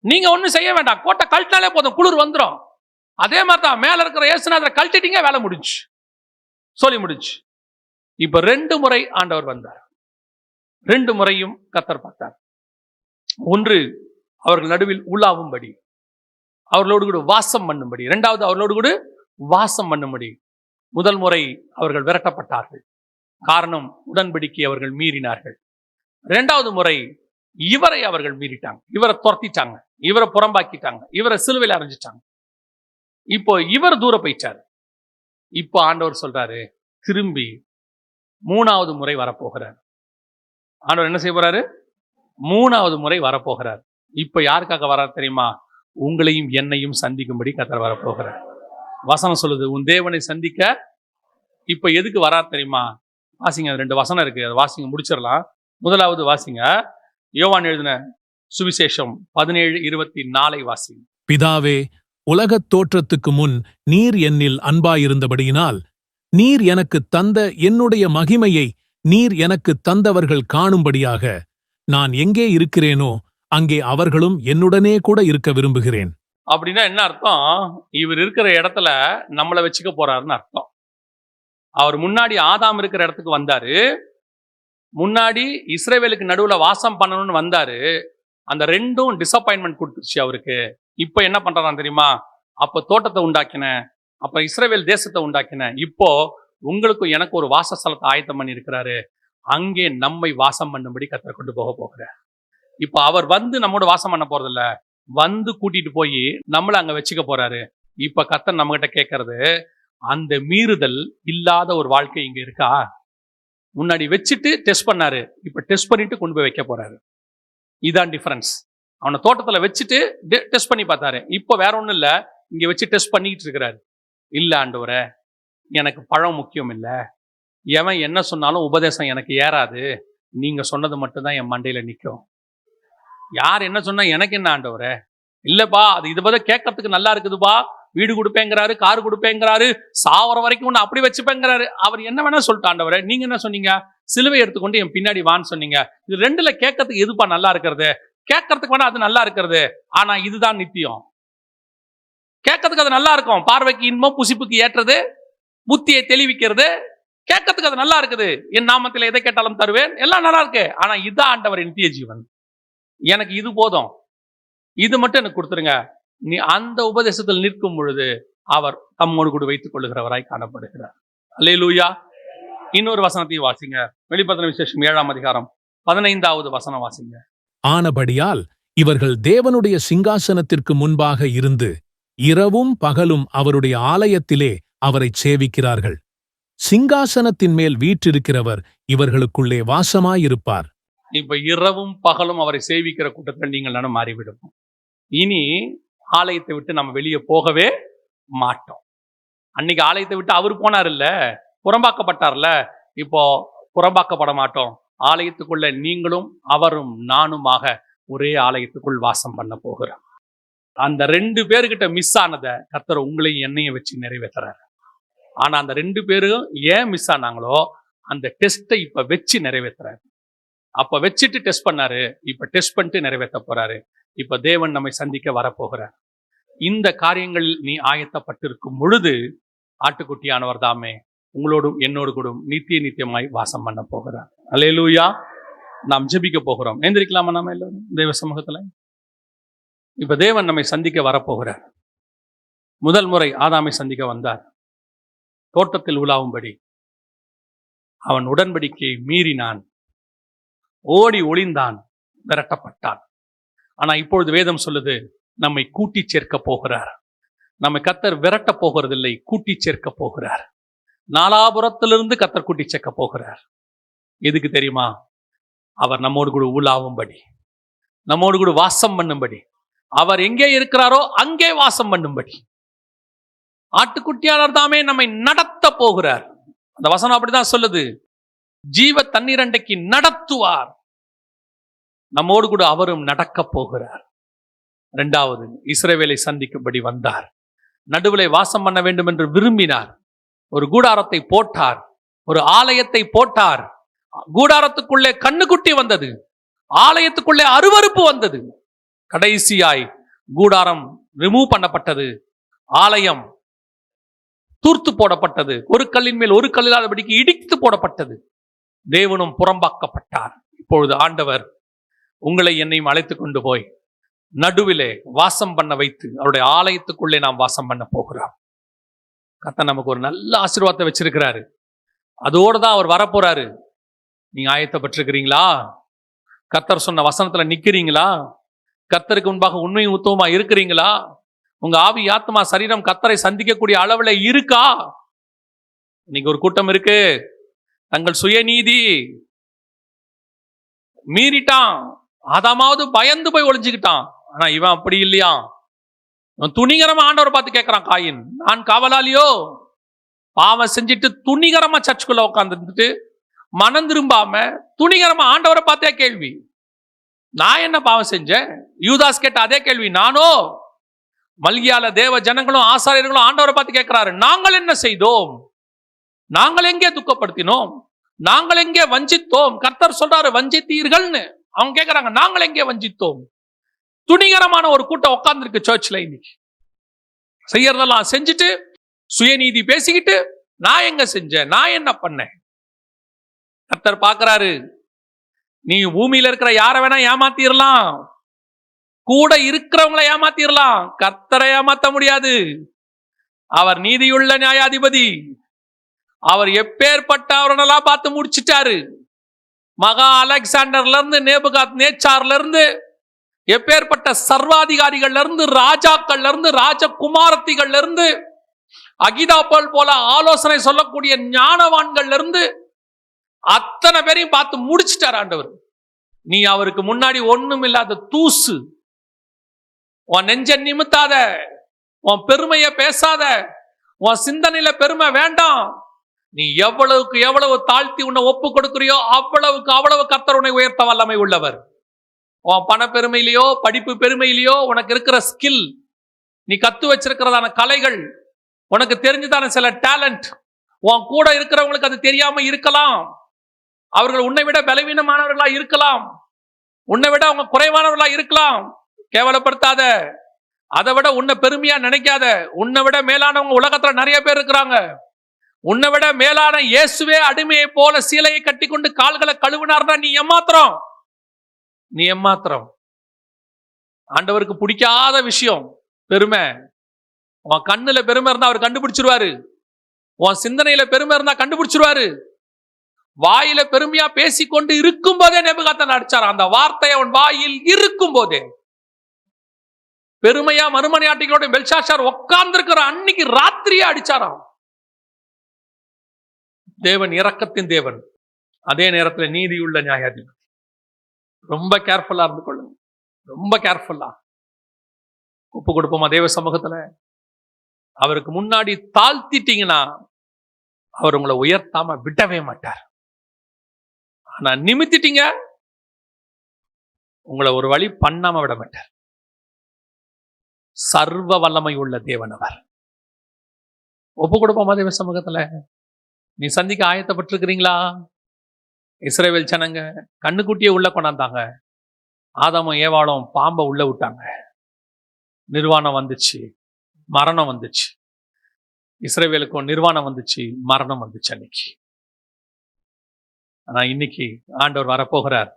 நீங்க ஒண்ணும் செய்ய வேண்டாம், கோட்டை கழட்டினாலே போதும், குளிர் வந்துடும். அதே மாதிரி தான் மேல இருக்கிற இயேசுநாதரை கழட்டிட்டீங்க, வேலை முடிஞ்சு, சொல்லி முடிஞ்சு. இப்ப 2 முறை ஆண்டவர் வந்தார். 2 முறையும் கர்த்தர் பார்த்தார். ஒன்று அவர்கள் நடுவில் உலாவும்படி, அவர்களோடு கூட வாசம் பண்ணும்படி. 2வது அவர்களோடு கூட வாசம் பண்ணும்படி. முதல் முறை அவர்கள் விரட்டப்பட்டார்கள். காரணம், உடன்படிக்கை அவர்கள் மீறினார்கள். 2வது முறை இவரை அவர்கள் மீறிட்டாங்க. இவரை துரத்திட்டாங்க, இவரை புறம்பாக்கிட்டாங்க, இவரை சிலுவையில் அரைஞ்சிட்டாங்க. இப்போ இவர் தூர போயிட்டாரு. இப்போ ஆண்டவர் சொல்றாரு, திரும்பி 3வது முறை வரப்போகிறார். ஆண்டவர் என்ன செய்ய போறாரு? 3வது முறை வரப்போகிறார். இப்ப யாருக்காக வரார் தெரியுமா? உங்களையும் என்னையும் சந்திக்கும்படி கர்த்தர் வரப்போகிறார். வசனம் சொல்லுது, உன் தேவனை சந்திக்க. இப்ப எதுக்கு வரார் தெரியுமா? வாசிங்க, 2 வசனம் இருக்கு, அதை வாசிங்க, முடிச்சிடலாம். முதலாவது வாசிங்க, யோவான் எழுதின சுவிசேஷம் 17:24 வாசிங்க. பிதாவே, உலகத் தோற்றத்துக்கு முன் நீர் என்னில் அன்பாயிருந்தபடியினால் நீர் எனக்கு தந்த என்னுடைய மகிமையை நீர் எனக்கு தந்தவர்கள் காணும்படியாக நான் எங்கே இருக்கிறேனோ அங்கே அவர்களும் என்னுடனே கூட இருக்க விரும்புகிறேன். அப்படின்னா என்ன அர்த்தம்? இவர் இருக்கிற இடத்துல நம்மளை வச்சுக்க போறாருன்னு அர்த்தம். அவர் முன்னாடி ஆதாம் இருக்கிற இடத்துக்கு வந்தாரு, முன்னாடி இஸ்ரவேலுக்கு நடுவுல வாசம் பண்ணணும்னு வந்தாரு. அந்த 2ம் டிசப்பாயின்மெண்ட் கொடுத்துருச்சு அவருக்கு. இப்ப என்ன பண்றாராம் தெரியுமா? அப்ப தோட்டத்தை உண்டாக்கின, அப்ப இஸ்ரவேல் தேசத்தை உண்டாக்கின, இப்போ உங்களுக்கும் எனக்கு ஒரு வாசஸ்தலத்தை ஆயத்தம் பண்ணி இருக்கிறாரு. அங்கே நம்மை வாசம் பண்ணும்படி கர்த்தர் கொண்டு போகிறார். இப்ப அவர் வந்து நம்மோட வாசம் பண்ண போறது இல்ல, வந்து கூட்டிட்டு போய் நம்மள அங்க வச்சுக்க போறாரு. இப்ப கர்த்தர் நம்ம கிட்ட கேட்கறது, அந்த மீறுதல் இல்லாத ஒரு வாழ்க்கை இங்க இருக்கா? முன்னாடி வச்சுட்டு டெஸ்ட் பண்ணாரு, இப்ப டெஸ்ட் பண்ணிட்டு கொண்டு போய் வைக்க போறாரு. இதான் டிஃபரன்ஸ். அவனை தோட்டத்துல வச்சுட்டு டெஸ்ட் பண்ணி பார்த்தாரு. இப்ப வேற ஒண்ணும் இல்ல, இங்க வச்சு டெஸ்ட் பண்ணிட்டு இருக்கிறாரு. இல்ல ஆண்டவரே, எனக்கு பழம் முக்கியம் இல்ல, எவன் என்ன சொன்னாலும் உபதேசம் எனக்கு ஏறாது, நீங்க சொன்னது மட்டும்தான் என் மண்டையில நிற்கும். யார் என்ன சொன்னா எனக்கு என்ன ஆண்டவரே? இல்லப்பா, அது இது பதில் கேட்கறதுக்கு நல்லா இருக்குதுப்பா, வீடு கொடுப்பேங்கிறாரு, கார் கொடுப்பேங்கிறாரு, சாவர வரைக்கும் ஒன்று அப்படி வச்சுப்பேங்கிறாரு. அவர் என்ன வேணா சொல்லிட்டு ஆண்டவரே, நீங்க என்ன சொன்னீங்க? சிலுவை எடுத்துக்கொண்டு என் பின்னாடி வான்னு சொன்னீங்க. இது ரெண்டுல கேட்கறதுக்கு எதுப்பா நல்லா இருக்கிறது? கேட்கறதுக்கு வேணா அது நல்லா இருக்கிறது, ஆனா இதுதான் நித்தியம். கேட்கறதுக்கு அது நல்லா இருக்கும், பார்வைக்கு இன்பம், புசிப்புக்கு ஏற்றது, புத்தியை தெளிவிக்கிறது, கேட்கறதுக்கு அது நல்லா இருக்குது. என் நாமத்தில் எதை கேட்டாலும் தருவேன், எல்லாம் நல்லா இருக்கு. ஆனா இதுதான் ஆண்டவர் நித்திய ஜீவன், எனக்கு இது போதும், இது மட்டும் எனக்கு கொடுத்துருங்க. நீ அந்த உபதேசத்தில் நிற்கும் பொழுது அவர் தம்மோடு கூட வைத்துக் கொள்ளுகிறவராய் காணப்படுகிறார். அல்லேலூயா. இன்னொரு வசனத்தையும் வாசிங்க. வெளிப்படுத்தின விசேஷம் 7ஆம் அதிகாரம் 15வது வசனம் வாசிங்க. ஆனபடியால் இவர்கள் தேவனுடைய சிங்காசனத்திற்கு முன்பாக இருந்து இரவும் பகலும் அவருடைய ஆலயத்திலே அவரைச் சேவிக்கிறார்கள். சிங்காசனத்தின் மேல் வீற்றிருக்கிறவர் இவர்களுக்குள்ளே வாசமாயிருப்பார். இப்ப இரவும் பகலும் அவரை சேவிக்கிற கூட்டத்தில் நீங்கள் நானும் மாறிவிடும். இனி ஆலயத்தை விட்டு நம்ம வெளியே போகவே மாட்டோம். அன்னைக்கு ஆலயத்தை விட்டு அவர் போனார் இல்ல, புறம்பாக்கப்பட்டார்ல, இப்போ புறம்பாக்கப்பட மாட்டோம். ஆலயத்துக்குள்ள நீங்களும் அவரும் நானுமாக ஒரே ஆலயத்துக்குள் வாசம் பண்ண போகிறோம். அந்த 2 பேர்கிட்ட மிஸ் ஆனதை கர்த்தர் உங்களையும் என்னையும் வச்சு நிறைவேற்றுறாரு. ஆனா அந்த 2 பேரும் ஏன் மிஸ் ஆனாங்களோ அந்த டெஸ்ட்டை இப்ப வச்சு நிறைவேற்றுறாரு. அப்ப வச்சுட்டு டெஸ்ட் பண்ணாரு, இப்ப டெஸ்ட் பண்ணிட்டு நிறைவேற்ற போறாரு. இப்ப தேவன் நம்மை சந்திக்க வரப்போகிறார். இந்த காரியங்கள் நீ ஆயத்தப்பட்டிருக்கும் பொழுது ஆட்டுக்குட்டியானவர் தாமே உங்களோடும் என்னோடு கூட நித்தியமாய் வாசம் பண்ண போகிறார். அல்லேலூயா. நாம் ஜெபிக்க போகிறோம். எந்திரிக்கலாமா நாம எல்லாரும் தேவ சமூகத்துல? இப்ப தேவன் நம்மை சந்திக்க வரப்போகிறார். முதல் முறை ஆதாமை சந்திக்க வந்தார். தோட்டத்தில் உலாவும்படி அவன் உடன்படிக்கையை மீறினான், ஓடி ஒளிந்தான், விரட்டப்பட்டான். ஆனா இப்பொழுது வேதம் சொல்லுது, நம்மை கூட்டி சேர்க்க போகிறார். நம்மை கர்த்தர் விரட்ட போகிறதில்லை, கூட்டி சேர்க்க போகிறார். நாலாபுரத்திலிருந்து கர்த்தர் கூட்டி சேர்க்க போகிறார். எதுக்கு தெரியுமா? அவர் நம்மோடு கூட உலாவும்படி, நம்மோடு கூட வாசம் பண்ணும்படி, அவர் எங்கே இருக்கிறாரோ அங்கே வாசம் பண்ணும்படி. ஆட்டுக்குட்டியாளர் தாமே நம்மை நடத்த போகிறார். அந்த வசனம் அப்படிதான் சொல்லுது. ஜீவ தண்ணீரண்டைக்கு நடத்துவார். நம்மோடு கூட அவரும் நடக்க போகிறார். 2வது, இஸ்ரவேலை சந்திக்கும்படி வந்தார். நடுவிலே வாசம் பண்ண வேண்டும் என்று விரும்பினார். ஒரு கூடாரத்தை போட்டார், ஒரு ஆலயத்தை போட்டார். கூடாரத்துக்குள்ளே கண்ணுக்குட்டி வந்தது, ஆலயத்துக்குள்ளே அருவருப்பு வந்தது. கடைசியாய் கூடாரம் ரிமூவ் பண்ணப்பட்டது, ஆலயம் தூர்த்து போடப்பட்டது, ஒரு கல்லின் மேல் ஒரு கல் இல்லாதபடிக்கு இடித்து போடப்பட்டது. தேவனும் புறம்பாக்கப்பட்டார். இப்பொழுது ஆண்டவர் உங்களை என்னையும் அழைத்துக் கொண்டு போய் நடுவிலே வாசம் பண்ண வைத்து அவருடைய ஆலயத்துக்குள்ளே நாம் வாசம் பண்ண போகிறோம். கர்த்தர் நமக்கு ஒரு நல்ல ஆசீர்வாதத்தை வச்சிருக்கிறாரு. அதோடு தான் அவர் வரப்போறாரு. நீங்க ஆயத்தப்பட்டிருக்கிறீங்களா? கர்த்தர் சொன்ன வசனத்துல நிக்கிறீங்களா? கர்த்தருக்கு முன்பாக உண்மையும் உத்தமமா இருக்கிறீங்களா? உங்க ஆவி, ஆத்மா, சரீரம் கர்த்தரை சந்திக்கக்கூடிய அளவுல இருக்கா? இன்னைக்கு ஒரு கூட்டம் இருக்கு, தங்கள் சுயநீதி மீறிட்டான். ஆதாமாவது பயந்து போய் ஒளிஞ்சுக்கிட்டான். ஆனா இவன் அப்படி இல்லையா. துணிகரமா ஆண்டவரை பார்த்து கேட்கிறான் காயின், நான் காவலாளியோ? பாவம் செஞ்சுட்டு துணிகரமா சர்ச்சுக்குள்ள உட்காந்துட்டு மனம் திரும்பாம துணிகரமா ஆண்டவரை பார்த்தே கேள்வி, நான் என்ன பாவம் செஞ்சேன்? யூதாஸ் கேட்ட அதே கேள்வி நானோ? மல்கியால தேவ ஜனங்களும் ஆசாரியர்களும் ஆண்டவரை பார்த்து கேட்கிறாரு, நாங்கள் என்ன செய்தோம்? நாங்கள் எங்கே துக்கப்படுத்தினோம்? நாங்கள் எங்கே வஞ்சித்தோம்? கர்த்தர் சொல்றாரு வஞ்சித்தீர்கள்னு. அவங்க கேட்கிறாங்க, நாங்கள் எங்கே வஞ்சித்தோம்? துணிகரமான ஒரு கூட்டம் உட்கார்ந்துருக்கு சர்ச்ல. இன்னைக்கு செய்யறதெல்லாம் செஞ்சுட்டு சுயநீதி பேசிக்கிட்டு நான் எங்க செஞ்சேன், நான் என்ன பண்ணேன்? கர்த்தர் பார்க்கிறாரு, நீ பூமியில இருக்கிற யாரை வேணா ஏமாத்திரலாம், கூட இருக்கிறவங்களை ஏமாத்திரலாம், கர்த்தரை ஏமாத்த முடியாது. அவர் நீதியுள்ள நியாயாதிபதி. அவர் எப்பேற்பட்ட அவரெல்லாம் பார்த்து முடிச்சிட்டாரு. மகா அலெக்சாண்டர்ல இருந்து, நேபுகாத் நேச்சார்ல இருந்து, எப்பேற்பட்ட சர்வாதிகாரிகள்ல இருந்து, ராஜாக்கள்ல இருந்து, ராஜகுமாரத்திகள்ல இருந்து, அகிதாபோல் போல ஆலோசனை சொல்லக்கூடிய ஞானவான்கள்ல இருந்து அத்தனை பேரையும் பார்த்து முடிச்சிட்டார் ஆண்டவர். நீ அவருக்கு முன்னாடி ஒண்ணும் இல்லாத தூசு. உன் நெஞ்ச நிமித்தாத, உன் பெருமைய பேசாத, உன் சிந்தனையில பெருமை வேண்டாம். நீ எவ்வளவுக்கு எவ்வளவு தாழ்த்தி உன்னை ஒப்பு கொடுக்கிறியோ அவ்வளவுக்கு அவ்வளவு கர்த்தர் உன்னை உயர்த்த வல்லமை உள்ளவர். உன் பண பெருமையிலையோ படிப்பு பெருமையிலையோ உனக்கு இருக்கிற ஸ்கில், நீ கத்து வச்சிருக்கிறதான கலைகள், உனக்கு தெரிஞ்சதான சில டேலண்ட், உன் கூட இருக்கிறவங்களுக்கு அது தெரியாம இருக்கலாம். அவர்கள் உன்னை விட பலவீனமானவர்களா இருக்கலாம், உன்னை விட அவங்க குறைவானவர்களா இருக்கலாம். கேவலப்படுத்தாத. அதை விட உன்னை பெருமையா நினைக்காத. உன்னை விட மேலானவங்க உலகத்துல நிறைய பேர் இருக்கிறாங்க. உன்னை விட மேலான இயேசுவே அடிமையை போல சீலையை கட்டி கொண்டு கால்களை கழுவினார்னா நீ ஏமாத்திரம். நீ ஏமாத்திரம். ஆண்டவருக்கு பிடிக்காத விஷயம் பெருமை. உன் கண்ணுல பெருமை இருந்தா அவர் கண்டுபிடிச்சிருவாரு. உன் சிந்தனையில பெருமை இருந்தா கண்டுபிடிச்சிருவாரு. வாயில பெருமையா பேசிக்கொண்டு இருக்கும் போதே நேபுகாத்நேச்சார் அடிச்சார். அந்த வார்த்தை அவன் வாயில் இருக்கும் போதே. பெருமையா மறுமனையாட்டிகளோட பெல்ஷாத்சார் உட்கார்ந்திருக்கிற அன்னைக்கு ராத்திரியே அடிச்சாராம். தேவன் இரக்கத்தின் தேவன், அதே நேரத்தில் நீதியுள்ள நியாயாதிபதி. ரொம்ப கேர்ஃபுல்லா இருந்து கொள்ளுங்க. ரொம்ப கேர்ஃபுல்லா ஒப்பு கொடுப்போமா தேவ சமூகத்துல? அவருக்கு முன்னாடி தாழ்த்திட்டீங்கன்னா அவர் உங்களை உயர்த்தாம விடவே மாட்டார். ஆனா நிமித்திட்டீங்க, உங்களை ஒரு வழி பண்ணாம விட மாட்டார். சர்வ வல்லமை உள்ள தேவன் அவர். ஒப்பு கொடுப்போமா தேவ சமூகத்துல? நீ சந்திக்க ஆயத்தப்பட்டிருக்கிறீங்களா? இஸ்ரவேல் ஜனங்க கண்ணுக்குட்டியை உள்ள கொண்டாந்தாங்க. ஆதாமும் ஏவாளும் பாம்பை உள்ள விட்டாங்க. நிர்வாணம் வந்துச்சு, மரணம் வந்துச்சு. இஸ்ரவேலுக்கும் நிர்வாணம் வந்துச்சு, மரணம் வந்துச்சு அன்னைக்கு. ஆனா இன்னைக்கு ஆண்டவர் வரப்போகிறார்.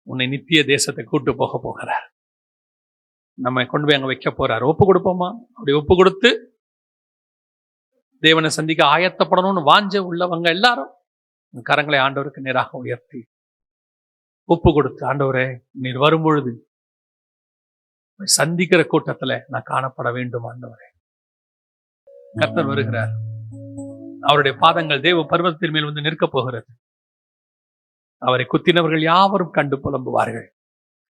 உன்னை நித்திய தேசத்தை கூட்டு போக போகிறார். நம்ம கொண்டு போய் அங்க வைக்க போறார். ஒப்பு கொடுப்போமா? அப்படி ஒப்பு கொடுத்து தேவனை சந்திக்க ஆயத்தப்படணும்னு வாஞ்ச உள்ளவங்க எல்லாரும் கரங்களை ஆண்டவருக்கு நேராக உயர்த்தி ஒப்பு கொடுத்து, ஆண்டவரே நீர் வரும்பொழுது சந்திக்கிற கூட்டத்துல நான் காணப்பட வேண்டும். ஆண்டவரே, கர்த்தர் வருகிறார். அவருடைய பாதங்கள் தேவ பர்வதத்தின் மேல் வந்து நிற்க போகிறது. அவரை குத்தினவர்கள் யாவரும் கண்டு புலம்புவார்கள்.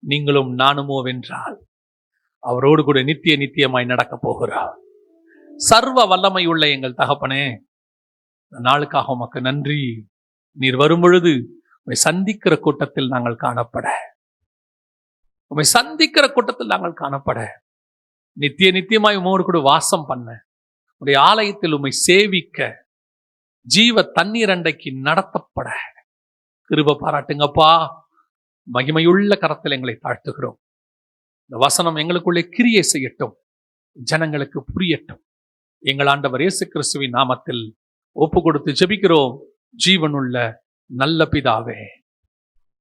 நீங்களும் நானுமோ வென்றால் அவரோடு கூட நித்திய நித்தியமாய் நடக்க போகிறார். சர்வ வல்லமை உள்ள எங்கள் தகப்பனே, நாளுக்காக உமக்கு நன்றி. நீர் வரும்பொழுது உம்மை சந்திக்கிற கூட்டத்தில் நாங்கள் காணப்பட, உம்மை சந்திக்கிற கூட்டத்தில் நாங்கள் காணப்பட, நித்திய நித்தியமாய் உமோடு கூட வாசம் பண்ண, உடைய ஆலயத்தில் உம்மை சேவிக்க, ஜீவ தண்ணீர் அண்டைக்கு நடத்தப்பட கிருபை பாராட்டுங்கப்பா. மகிமையுள்ள கரத்தில் எங்களை தாழ்த்துகிறோம். இந்த வசனம் எங்களுக்குள்ளே கிரியை செய்யட்டும், ஜனங்களுக்கு புரியட்டும். எங்கள் ஆண்டவர் இயேசு கிறிஸ்துவின் நாமத்தில் ஒப்பு கொடுத்து ஜெபிக்கிறோம் ஜீவனுள்ள நல்ல பிதாவே.